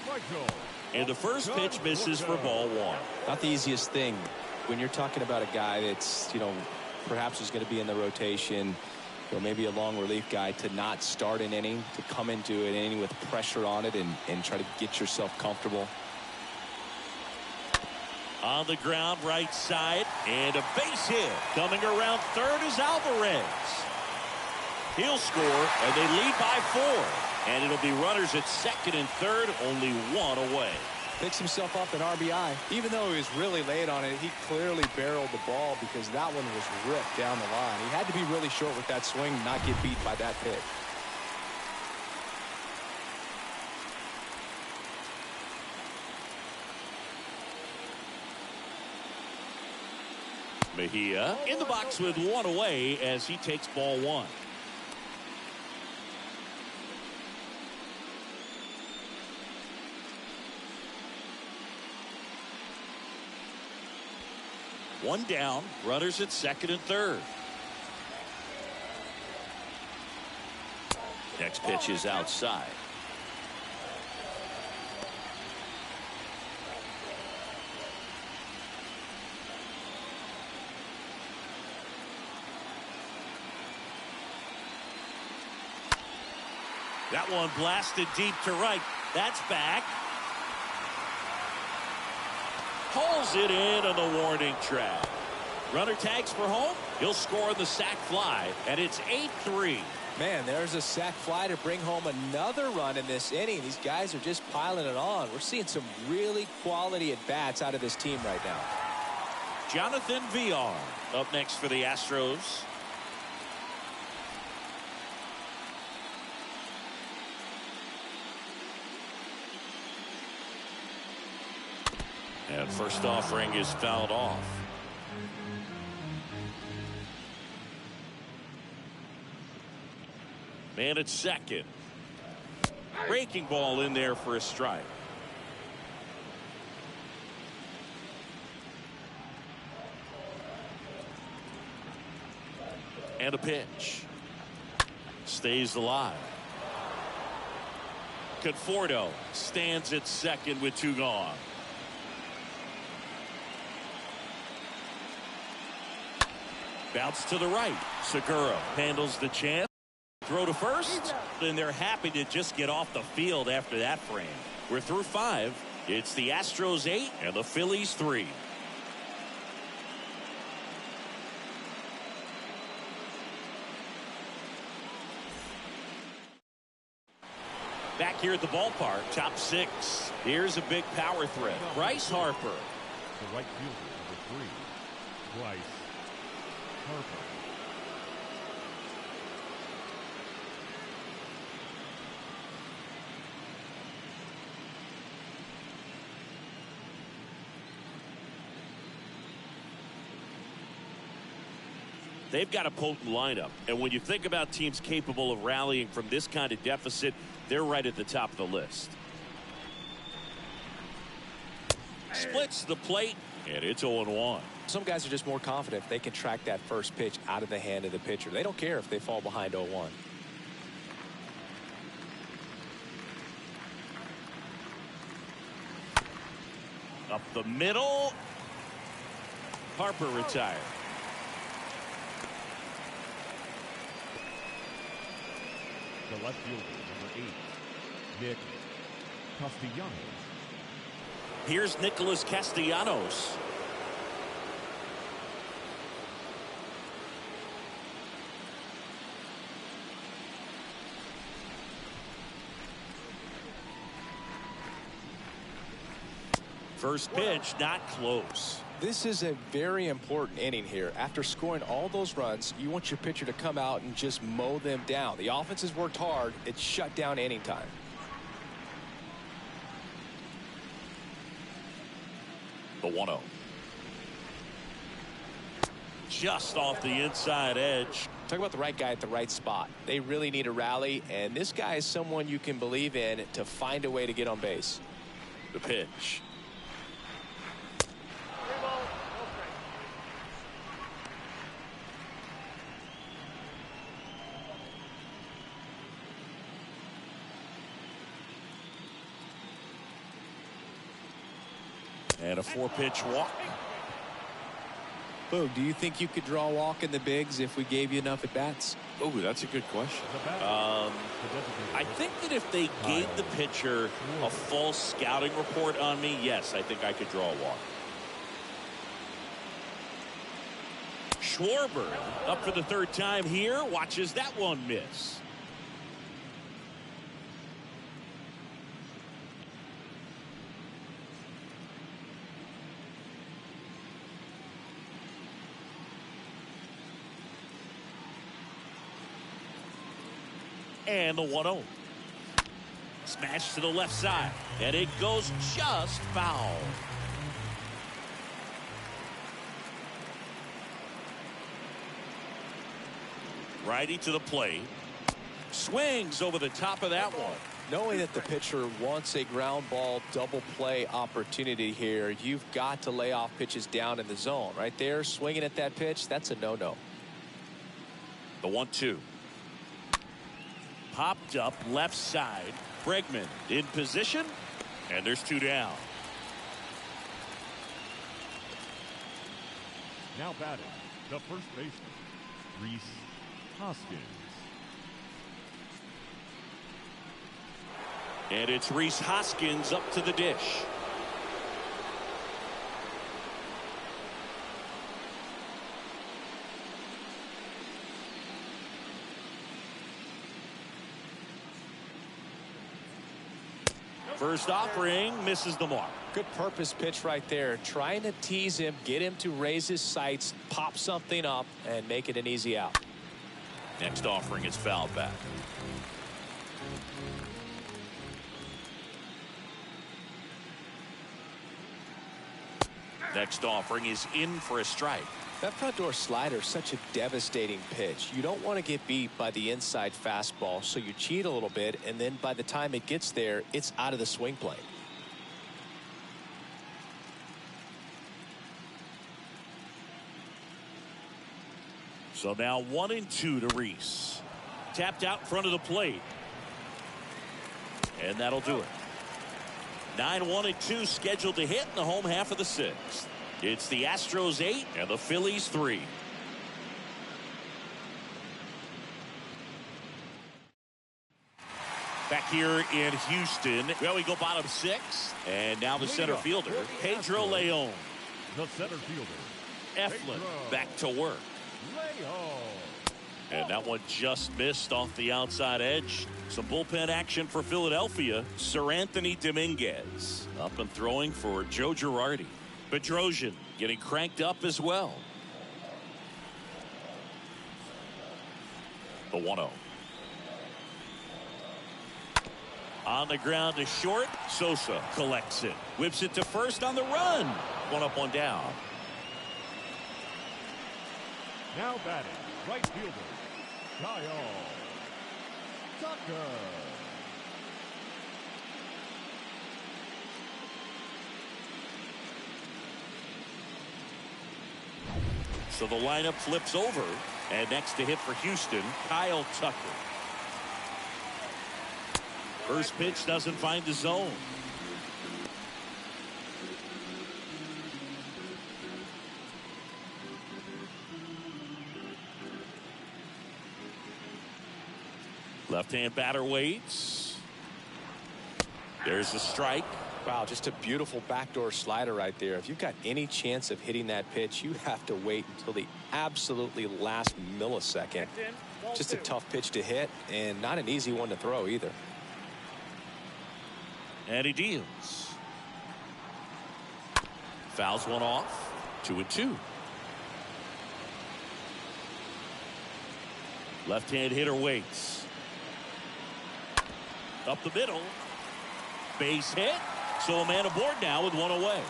Michael. And the first pitch misses for ball 1. Not the easiest thing when you're talking about a guy that's, perhaps is going to be in the rotation, or maybe a long relief guy, to not start an inning, to come into an inning with pressure on it and try to get yourself comfortable. On the ground, right side, and a base hit. Coming around third is Alvarez. He'll score, and they lead by 4. And it'll be runners at second and third, only 1 away. Picks himself up an RBI. Even though he was really late on it, he clearly barreled the ball because that one was ripped down the line. He had to be really short with that swing and not get beat by that pitch. Mejia in the box with 1 away as he takes ball 1. One down, runners at second and third. Next pitch is outside. That one blasted deep to right. That's back. Pulls it in on the warning track. Runner tags for home. He'll score on the sac fly, and it's 8-3. Man, there's a sac fly to bring home another run in this inning. These guys are just piling it on. We're seeing some really quality at-bats out of this team right now. Jonathan Villar up next for the Astros. And first offering is fouled off. Man at second. Breaking ball in there for a strike. And a pitch. Stays alive. Conforto stands at second with 2 gone. Bounce to the right. Segura handles the chance. Throw to first. And they're happy to just get off the field after that frame. We're through 5. It's the Astros 8 and the Phillies 3. Back here at the ballpark, top 6. Here's a big power threat. Bryce Harper. The right fielder, number 3, Bryce Harper. They've got a potent lineup, and when you think about teams capable of rallying from this kind of deficit, they're right at the top of the list. Splits the plate, and it's 0-1. Some guys are just more confident if they can track that first pitch out of the hand of the pitcher. They don't care if they fall behind 0-1. Up the middle. Harper retired. The left fielder, number 8, Nick Castellanos. Here's Nicholas Castellanos. First pitch, not close. This is a very important inning here. After scoring all those runs, you want your pitcher to come out and just mow them down. The offense has worked hard. It's shut down inning time. The 1-0. Just off the inside edge. Talk about the right guy at the right spot. They really need a rally, and this guy is someone you can believe in to find a way to get on base. The pitch. And a 4-pitch walk. Boog, do you think you could draw a walk in the bigs if we gave you enough at bats? Oh, that's a good question. I think that if they gave the pitcher a false scouting report on me, yes, I think I could draw a walk. Schwarber up for the 3rd time here. Watches that one miss. And the 1-0. Smash to the left side. And it goes just foul. Righty to the plate. Swings over the top of that one. Knowing that the pitcher wants a ground ball double play opportunity here, you've got to lay off pitches down in the zone. Right there, swinging at that pitch, that's a no-no. The 1-2. Popped up left side. Bregman in position, and there's 2 down. Now batting, the first baseman, Rhys Hoskins. And it's Rhys Hoskins up to the dish. First offering misses the mark. Good purpose pitch right there. Trying to tease him, get him to raise his sights, pop something up, and make it an easy out. Next offering is fouled back. Next offering is in for a strike. That front door slider is such a devastating pitch. You don't want to get beat by the inside fastball, so you cheat a little bit, and then by the time it gets there, it's out of the swing plane. So now 1-2 to Rhys. Tapped out in front of the plate. And that'll do it. 9-1-2 scheduled to hit in the home half of the 6th. It's the Astros 8 and the Phillies 3. Back here in Houston. Well, we go bottom 6. And now the center fielder, Pedro Leon. The center fielder, Eflin back to work. Leon. And that one just missed off the outside edge. Some bullpen action for Philadelphia. Sir Anthony Dominguez up and throwing for Joe Girardi. Bedrosian getting cranked up as well. The 1-0. On the ground to short. Sosa collects it. Whips it to first on the run. One up, one down. Now batting, right fielder, Kyle Tucker. So the lineup flips over. And next to hit for Houston, Kyle Tucker. First pitch doesn't find the zone. Left-hand batter waits. There's a strike. Wow, just a beautiful backdoor slider right there. If you've got any chance of hitting that pitch, you have to wait until the absolutely last millisecond. Just a tough pitch to hit and not an easy one to throw either. And he deals. Fouls one off. 2-2. Left-hand hitter waits. Up the middle. Base hit. So a man aboard now with one away.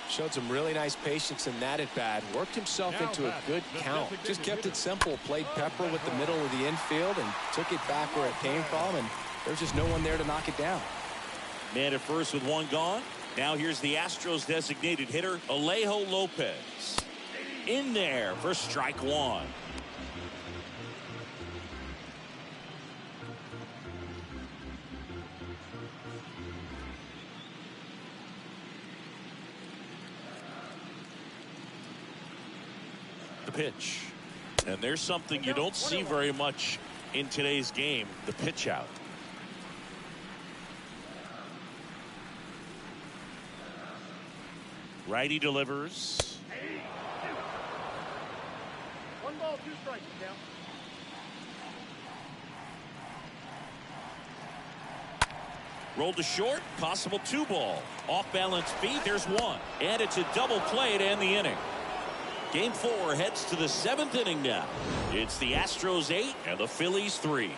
Showed some really nice patience in that at bat. Worked himself into a good count. Just kept it simple. Played pepper with the middle of the infield and took it back where it came from. And there's just no one there to knock it down. Man at first with one gone. Now here's the Astros designated hitter, Alejo Lopez. In there for strike one. Pitch, and there's something you don't see very much in today's game, the pitch out. Righty delivers. 1 ball, 2 strikes. Count. Rolled to short, possible 2 ball. Off balance feet, there's one, and it's a double play to end the inning. Game 4 heads to the 7th inning now. It's the Astros 8 and the Phillies 3.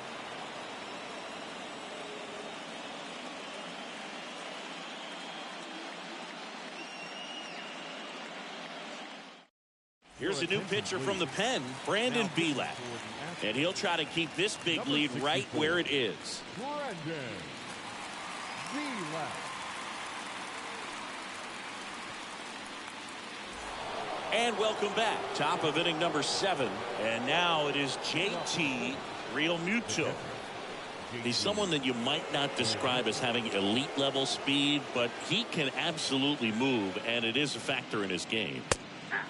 Here's a new pitcher from the pen, Brandon Belak. And he'll try to keep this big lead right where it is. Brandon Belak. And welcome back. Top of inning number 7. And now it is JT Realmuto. He's someone that you might not describe as having elite level speed, but he can absolutely move, and it is a factor in his game.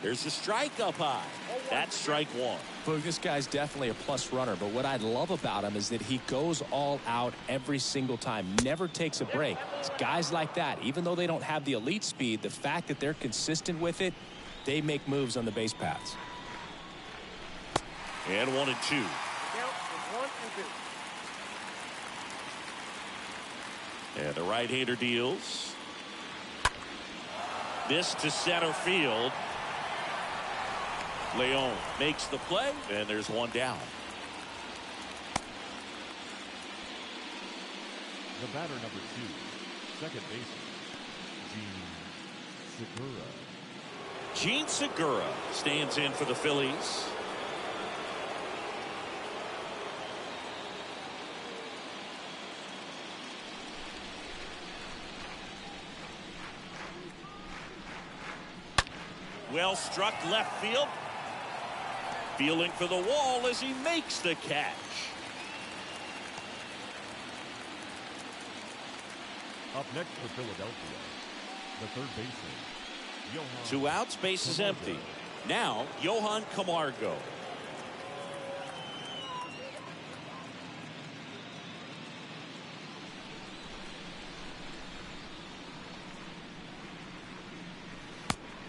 There's a strike up high. That's strike one. Look, this guy's definitely a plus runner, but what I love about him is that he goes all out every single time, never takes a break. It's guys like that, even though they don't have the elite speed, the fact that they're consistent with it, they make moves on the base paths. And 1 and 2. Count is 1 and 2. And the right-hander deals. This to center field. Leon makes the play, and there's one down. The batter number 2, second baseman, Gene Segura. Gene Segura stands in for the Phillies. Well struck left field. Feeling for the wall as he makes the catch. Up next for Philadelphia, the third baseman, Johan 2 outs, base is empty. Now, Johan Camargo.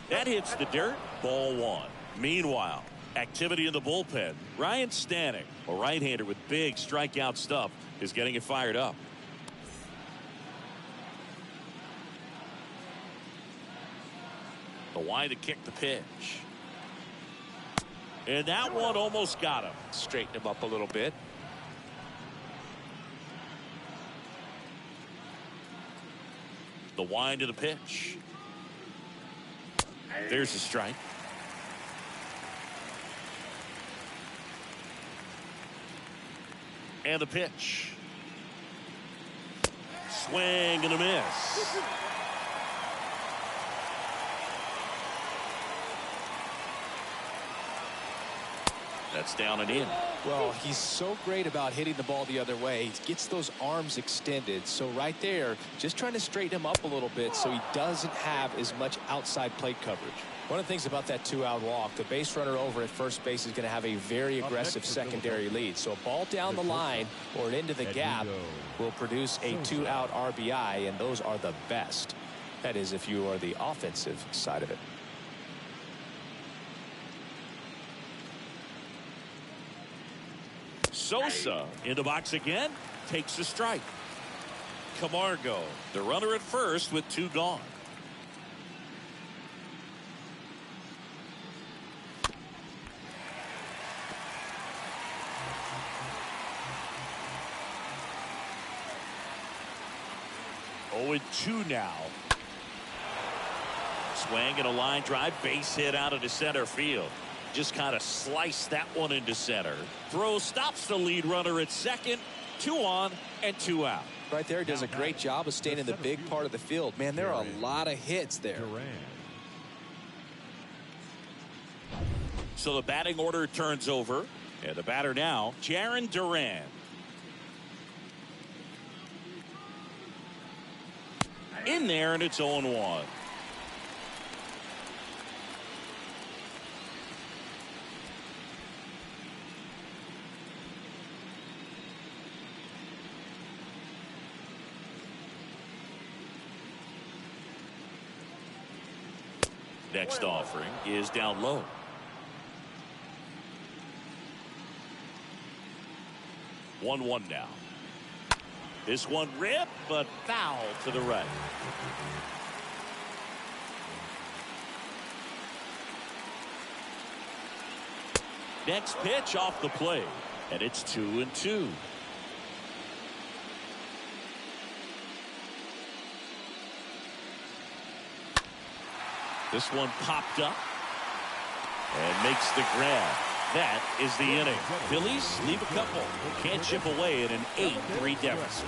That hits the dirt. Ball one. Meanwhile, activity in the bullpen. Ryan Stanek, a right-hander with big strikeout stuff, is getting it fired up. The wide to kick the pitch. And that one almost got him. Straighten him up a little bit. The wind to the pitch. There's a strike. And the pitch. Swing and a miss. That's down and in. Well, he's so great about hitting the ball the other way. He gets those arms extended. So right there, just trying to straighten him up a little bit so he doesn't have as much outside plate coverage. One of the things about that 2-out walk, the base runner over at first base is going to have a very aggressive secondary lead. So a ball down the line or into the gap will produce a 2-out RBI, and those are the best. That is, if you are the offensive side of it. Sosa in the box again, takes a strike. Camargo, the runner at first with 2 gone. Oh, and 2 now. Swing and a line drive, base hit out of the center field. Just kind of sliced that one into center. Throw stops the lead runner at second. 2 on and 2 out. Right there, does a great job of staying in the big part of the field. Man, there are a lot of hits there. So the batting order turns over. And the batter now, Jarren Duran. In there, and it's 0-1. Next offering is down low. 1-1 now. This one ripped, but foul to the right. Next pitch off the plate, and it's 2-2. This one popped up and makes the grab. That is the inning. Phillies leave a couple. Can't chip away at an 8-3 deficit.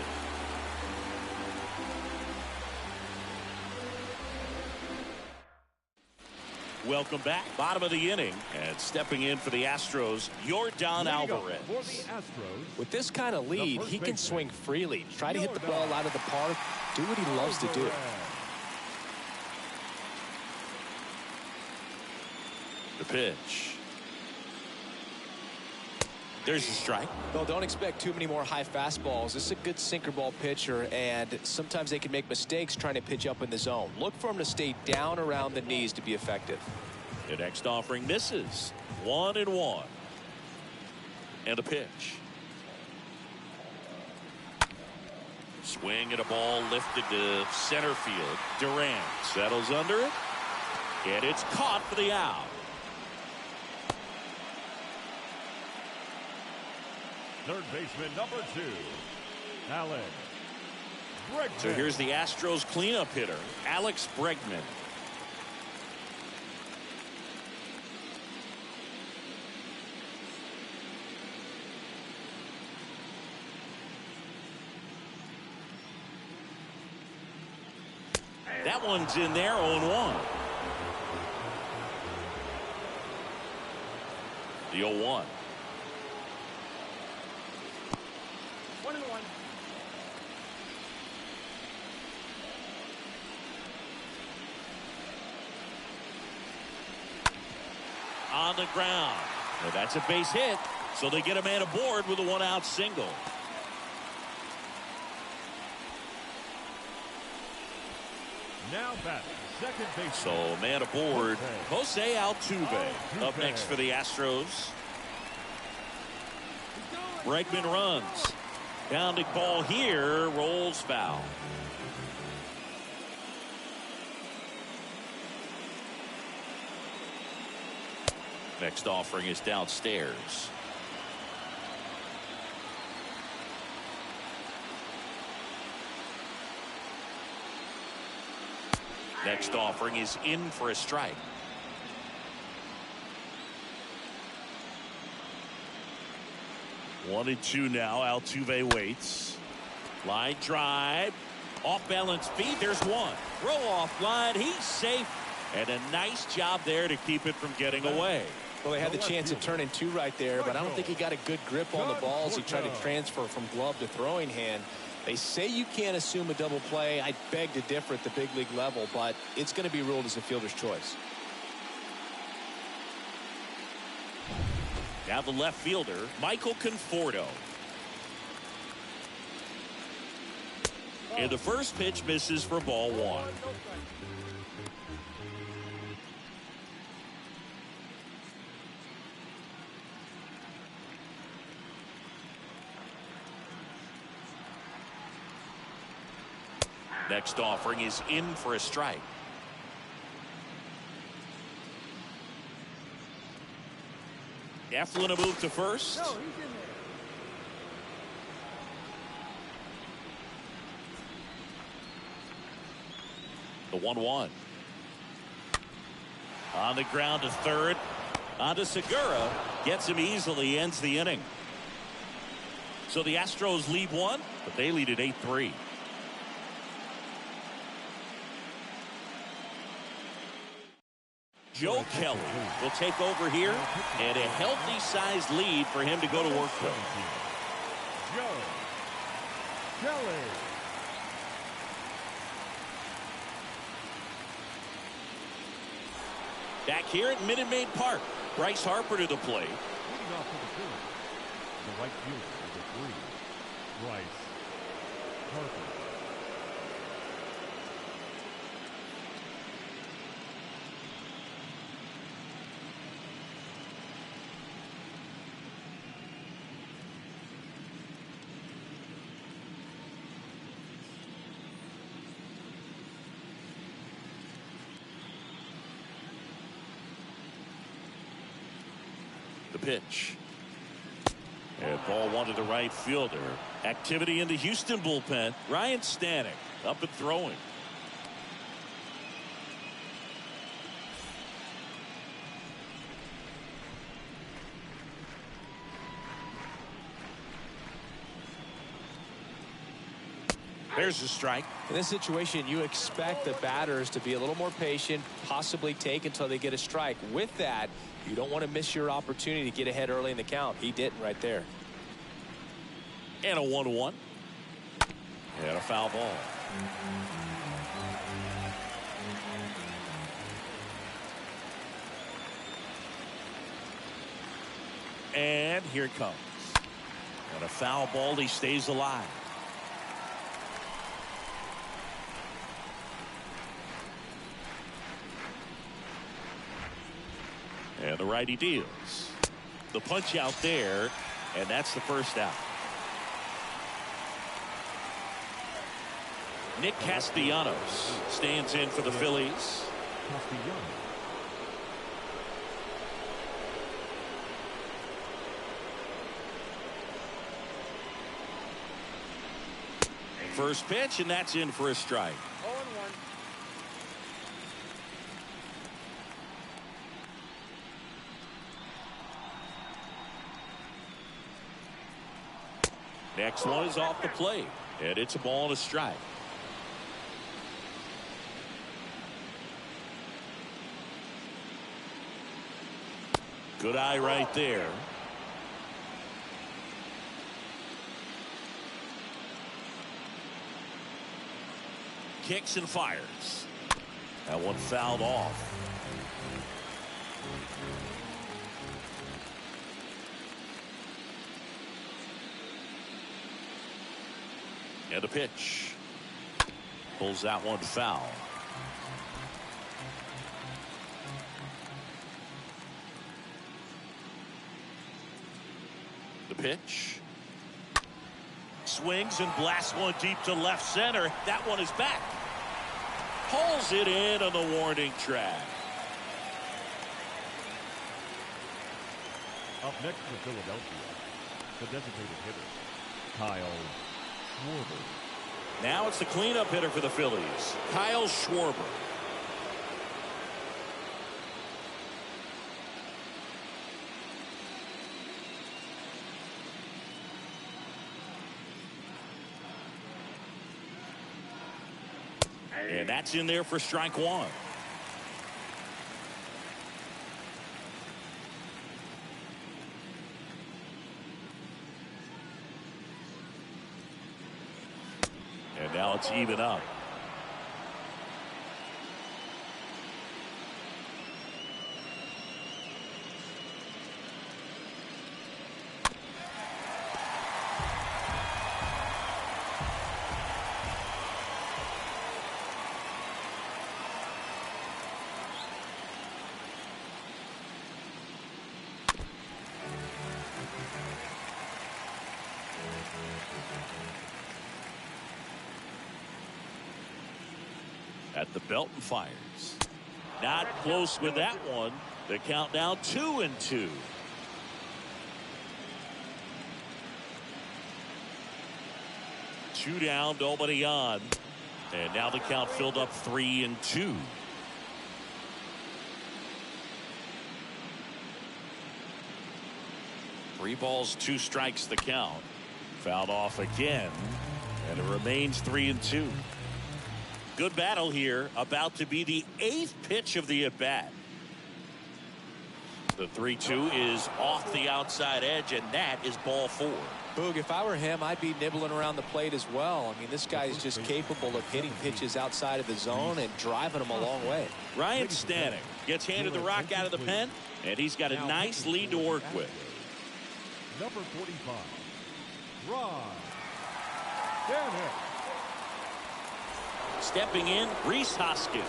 Welcome back. Bottom of the inning. And stepping in for the Astros, Yordan Alvarez. For the Astros, With this kind of lead, he can swing freely. Try to hit the ball out of the park. Do what he loves to do. The pitch. There's a strike. Well, don't expect too many more high fastballs. This is a good sinker ball pitcher, and sometimes they can make mistakes trying to pitch up in the zone. Look for him to stay down around the knees to be effective. The next offering misses. 1-1. And a pitch. Swing and a ball lifted to center field. Durant settles under it. And it's caught for the out. third baseman number 2, Alex Bregman. So here's the Astros cleanup hitter, Alex Bregman. That one's in there, 0-1. The 0-1. 1-1. On the ground. Well, that's a base hit, so they get a man aboard with a one-out single. Now batting, Second base. So man aboard, Jose Altuve up next for the Astros. Bregman runs. Grounding ball here, rolls foul. Next offering is downstairs. Next offering is in for a strike. One and two now. Altuve waits. Line drive. Off balance feet. There's one. Throw off line. He's safe. And a nice job there to keep it from getting away. Well, they had the chance of turning two right there, but I don't think he got a good grip on the balls. He tried to transfer from glove to throwing hand. They say you can't assume a double play. I beg to differ at the big league level, but it's going to be ruled as a fielder's choice. Now the left fielder, Michael Conforto. And the first pitch misses for ball one. Next offering is in for a strike. Eflin a move to first. No, he's in there. The 1-1. On the ground to third. On to Segura. Gets him easily. Ends the inning. So the Astros lead one, but they lead at 8-3. Joe Kelly will take over here, and a healthy-sized lead for him to go to work with. Joe Kelly. Back here at Minute Maid Park, Bryce Harper to the plate. Leading off for the Phillies, the right fielder, number 3, Bryce Harper. The pitch. And ball one to the right fielder. Activity in the Houston bullpen. Ryan Stanek up and throwing. There's a strike. In this situation, you expect the batters to be a little more patient, possibly take until they get a strike. With that, you don't want to miss your opportunity to get ahead early in the count. He didn't right there. And a 1-1. And a foul ball. And here it comes. And a foul ball. He stays alive. And the righty deals. The punch out there, and that's the first out. Nick Castellanos stands in for the Phillies. Castellanos. First pitch, and that's in for a strike. 0-1. Next one is off the plate, and it's a ball and a strike. Good eye right there. Kicks and fires. That one fouled off. And a pitch. Pulls that one foul. pitch. Swings and blasts one deep to left center. That one is back. Pulls it in on the warning track. Up next for Philadelphia, the designated hitter, Kyle Schwarber. Now it's the cleanup hitter for the Phillies, Kyle Schwarber. And that's in there for strike one. And now it's even up. At the belt and fires. Not close with that one. The count now 2-2. Two down, nobody on. And now the count filled up 3-2. Three balls, two strikes the count. Fouled off again. And it remains 3-2. Good battle here. About to be the 8th pitch of the at-bat. The 3-2 is off the outside edge, and that is ball 4. Boog, if I were him, I'd be nibbling around the plate as well. I mean, this guy is just capable of hitting pitches outside of the zone and driving them a long way. Ryan Stanek gets handed the rock out of the pen, and he's got a nice lead to work with. Number 45, Ryan Stanek. Stepping in, Rhys Hoskins.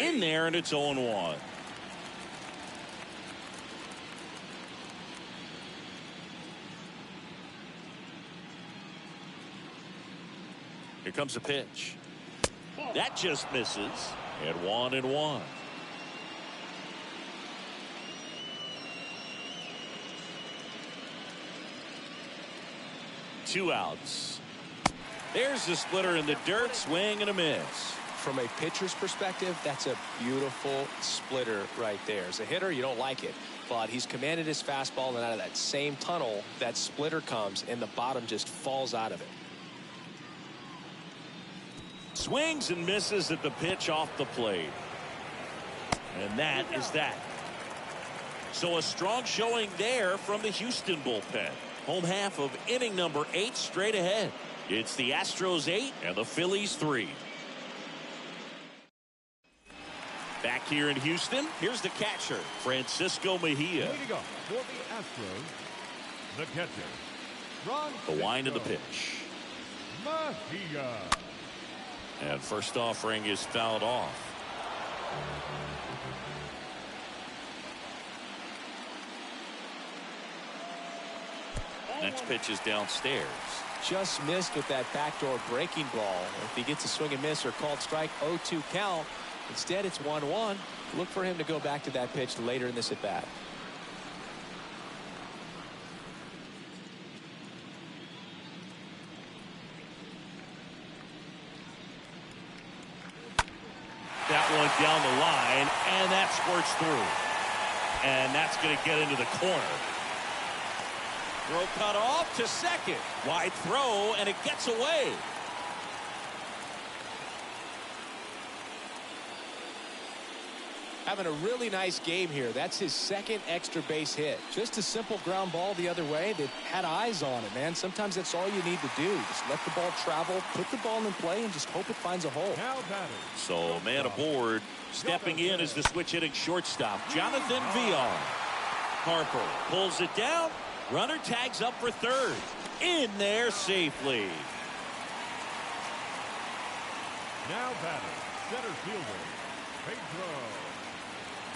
In there, and it's 0-1. Here comes a pitch. That just misses. And 1-1. Two outs. There's the splitter in the dirt. Swing and a miss. From a pitcher's perspective, that's a beautiful splitter right there. As a hitter, you don't like it, but he's commanded his fastball, and out of that same tunnel, that splitter comes, and the bottom just falls out of it. Swings and misses at the pitch off the plate. And that is that. So a strong showing there from the Houston bullpen. Home half of inning number 8 straight ahead. It's the Astros 8 and the Phillies 3. Back here in Houston, here's the catcher, Francisco Mejia. Leading up for the Astros, the catcher, The wind of the pitch. Mejia. And first offering is fouled off. Next pitch is downstairs. Just missed with that backdoor breaking ball. If he gets a swing and miss or called strike, 0-2 count. Instead, it's 1-1. Look for him to go back to that pitch later in this at bat. That one down the line, and that squirts through. And that's going to get into the corner. Throw cut off to second. Wide throw, and it gets away. Having a really nice game here. That's his second extra base hit. Just a simple ground ball the other way. They had eyes on it, man. Sometimes that's all you need to do. Just let the ball travel, put the ball in play, and just hope it finds a hole. Now batting. So man aboard. Stepping in is the switch hitting shortstop, Jonathan Villar. Harper pulls it down. Runner tags up for third. In there safely. Now batting, center fielder, Pedro.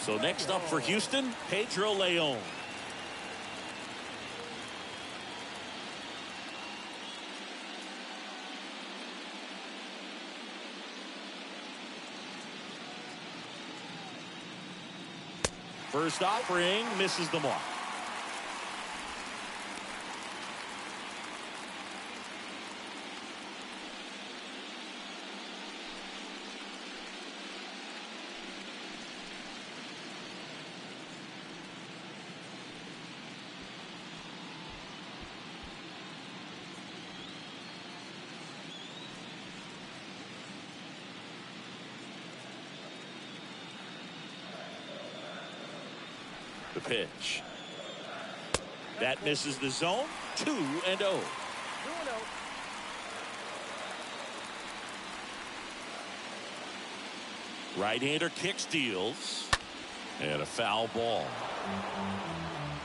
So next up for Houston, Pedro Leon. First offering misses the mark. The pitch. That misses the zone. 2-0. Right-hander kick steals. And a foul ball.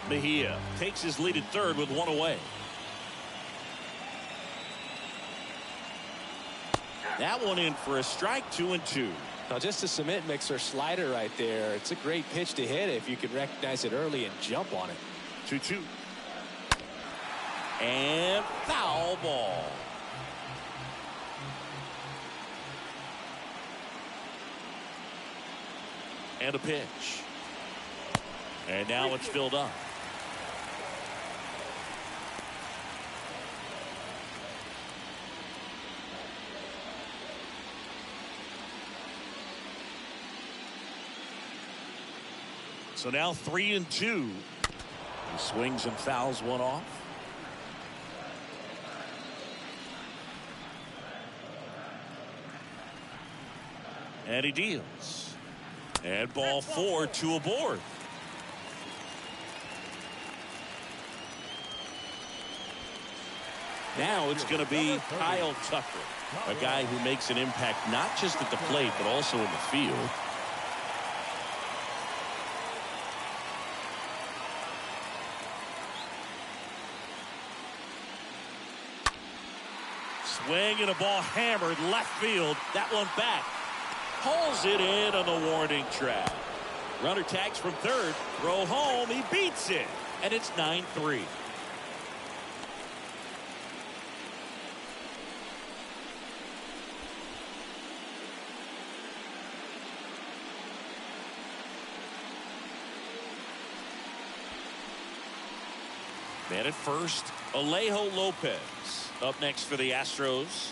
Mejia takes his lead at third with one away. That one in for a strike. 2-2. Now just a cement mixer slider right there. It's a great pitch to hit if you can recognize it early and jump on it. 2-2. And foul ball. And a pitch. And now it's filled up. So now 3-2. He swings and fouls one off. And he deals. And ball 4, 2 aboard. Now it's going to be Kyle Tucker, a guy who makes an impact not just at the plate but also in the field. Swing and a ball hammered left field. That one back. Pulls it in on the warning track. Runner tags from third. Throw home. He beats it. And it's 9-3. Man at first, Alejo Lopez up next for the Astros.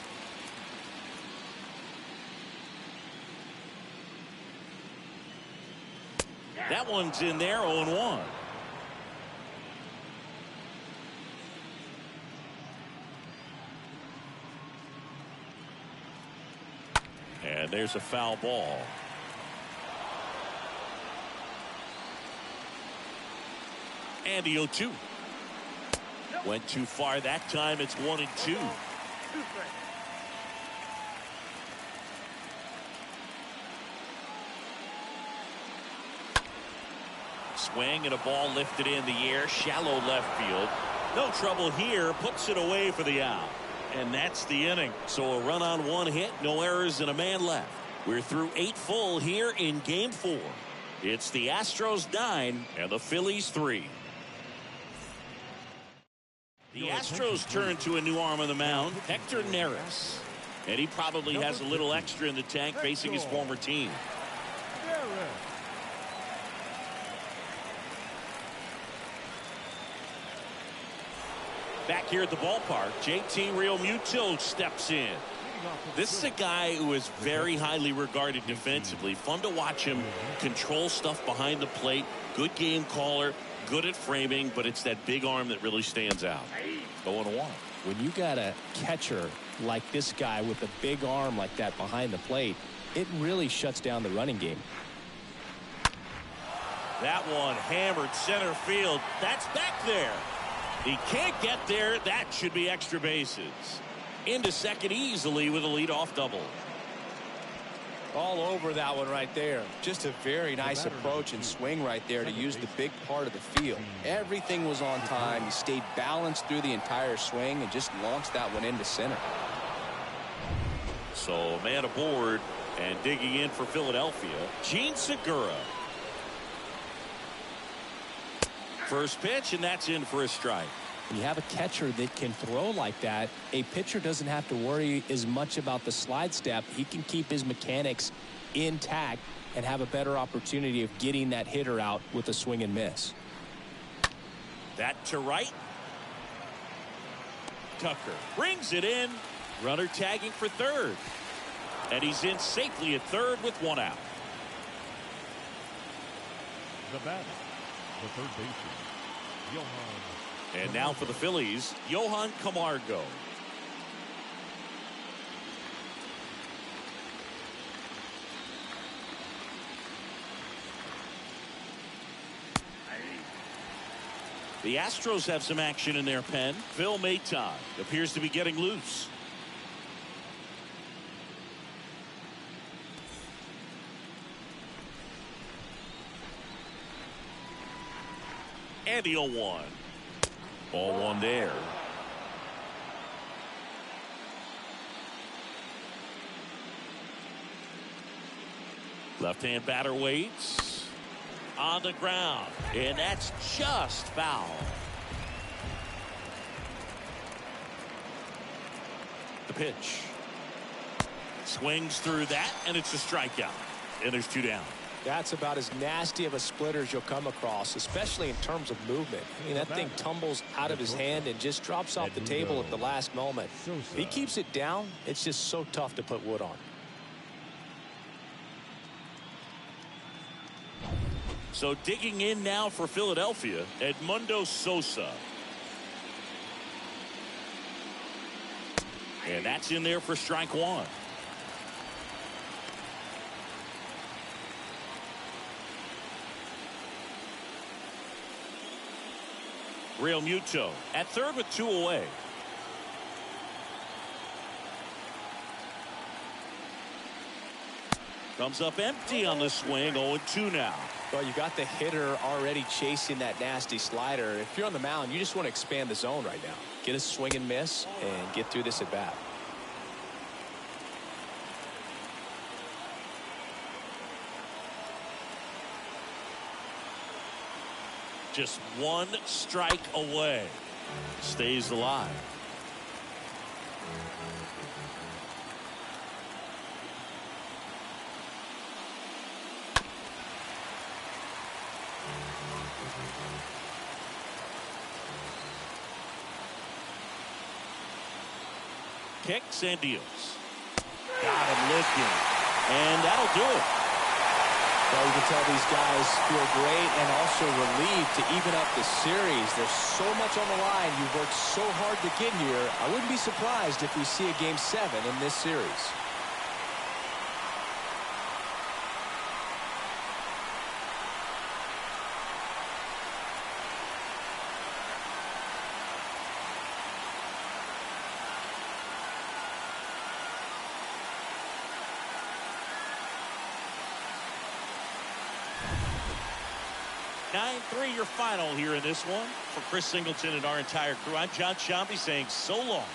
That one's in there. 0-1. And there's a foul ball. And the 0-2. Went too far that time. It's 1-2. Swing and a ball lifted in the air. Shallow left field. No trouble here. Puts it away for the out. And that's the inning. So a run on one hit. No errors and a man left. We're through 8 full here in game 4. It's the Astros 9 and the Phillies 3. The Astros turn to a new arm on the mound, Hector Neris. And he probably has a little extra in the tank facing his former team. Back here at the ballpark, JT Realmuto steps in. This is a guy who is very highly regarded defensively. Fun to watch him control stuff behind the plate. Good game caller. Good at framing, but it's that big arm that really stands out. 0-1. When you got a catcher like this guy with a big arm like that behind the plate, it really shuts down the running game. That one hammered center field. That's back there. He can't get there. That should be extra bases. Into second easily with a leadoff double. All over that one right there. Just a very nice approach and swing right there to use the big part of the field. Everything was on time. He stayed balanced through the entire swing and just launched that one into center. So man aboard and digging in for Philadelphia, Gene Segura. First pitch, and that's in for a strike. When you have a catcher that can throw like that, a pitcher doesn't have to worry as much about the slide step. He can keep his mechanics intact and have a better opportunity of getting that hitter out with a swing and miss. That to right. Tucker brings it in. Runner tagging for third. And he's in safely at third with one out. The batter, the third baseman, Johan. And now for the Phillies, Johan Camargo. The Astros have some action in their pen. Phil Maton appears to be getting loose. And the 0-1. Ball one there. Left-hand batter waits. On the ground. And that's just foul. The pitch. Swings through that, and it's a strikeout. And there's two down. That's about as nasty of a splitter as you'll come across, especially in terms of movement. I mean, that thing tumbles out of his hand and just drops off the table at the last moment. If he keeps it down, it's just so tough to put wood on. So digging in now for Philadelphia, Edmundo Sosa. And that's in there for strike one. Real Muto at third with two away. Comes up empty on the swing. 0-2 now. Well, you got the hitter already chasing that nasty slider. If you're on the mound, you just want to expand the zone right now. Get a swing and miss and get through this at bat. Just one strike away. Stays alive. Kicks and deals. Got him lifting. And that'll do it. Well, you can tell these guys feel great and also relieved to even up the series. There's so much on the line. You've worked so hard to get here. I wouldn't be surprised if we see a Game 7 in this series. Your final here in this one. For Chris Singleton and our entire crew, I'm John Shambi saying so long.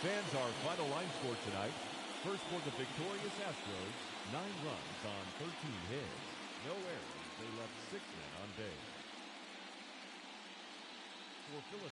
Fans, our final line score tonight. First for the victorious Astros, 9 runs on 13 hits. No errors. They left 6 men on base. For Philadelphia.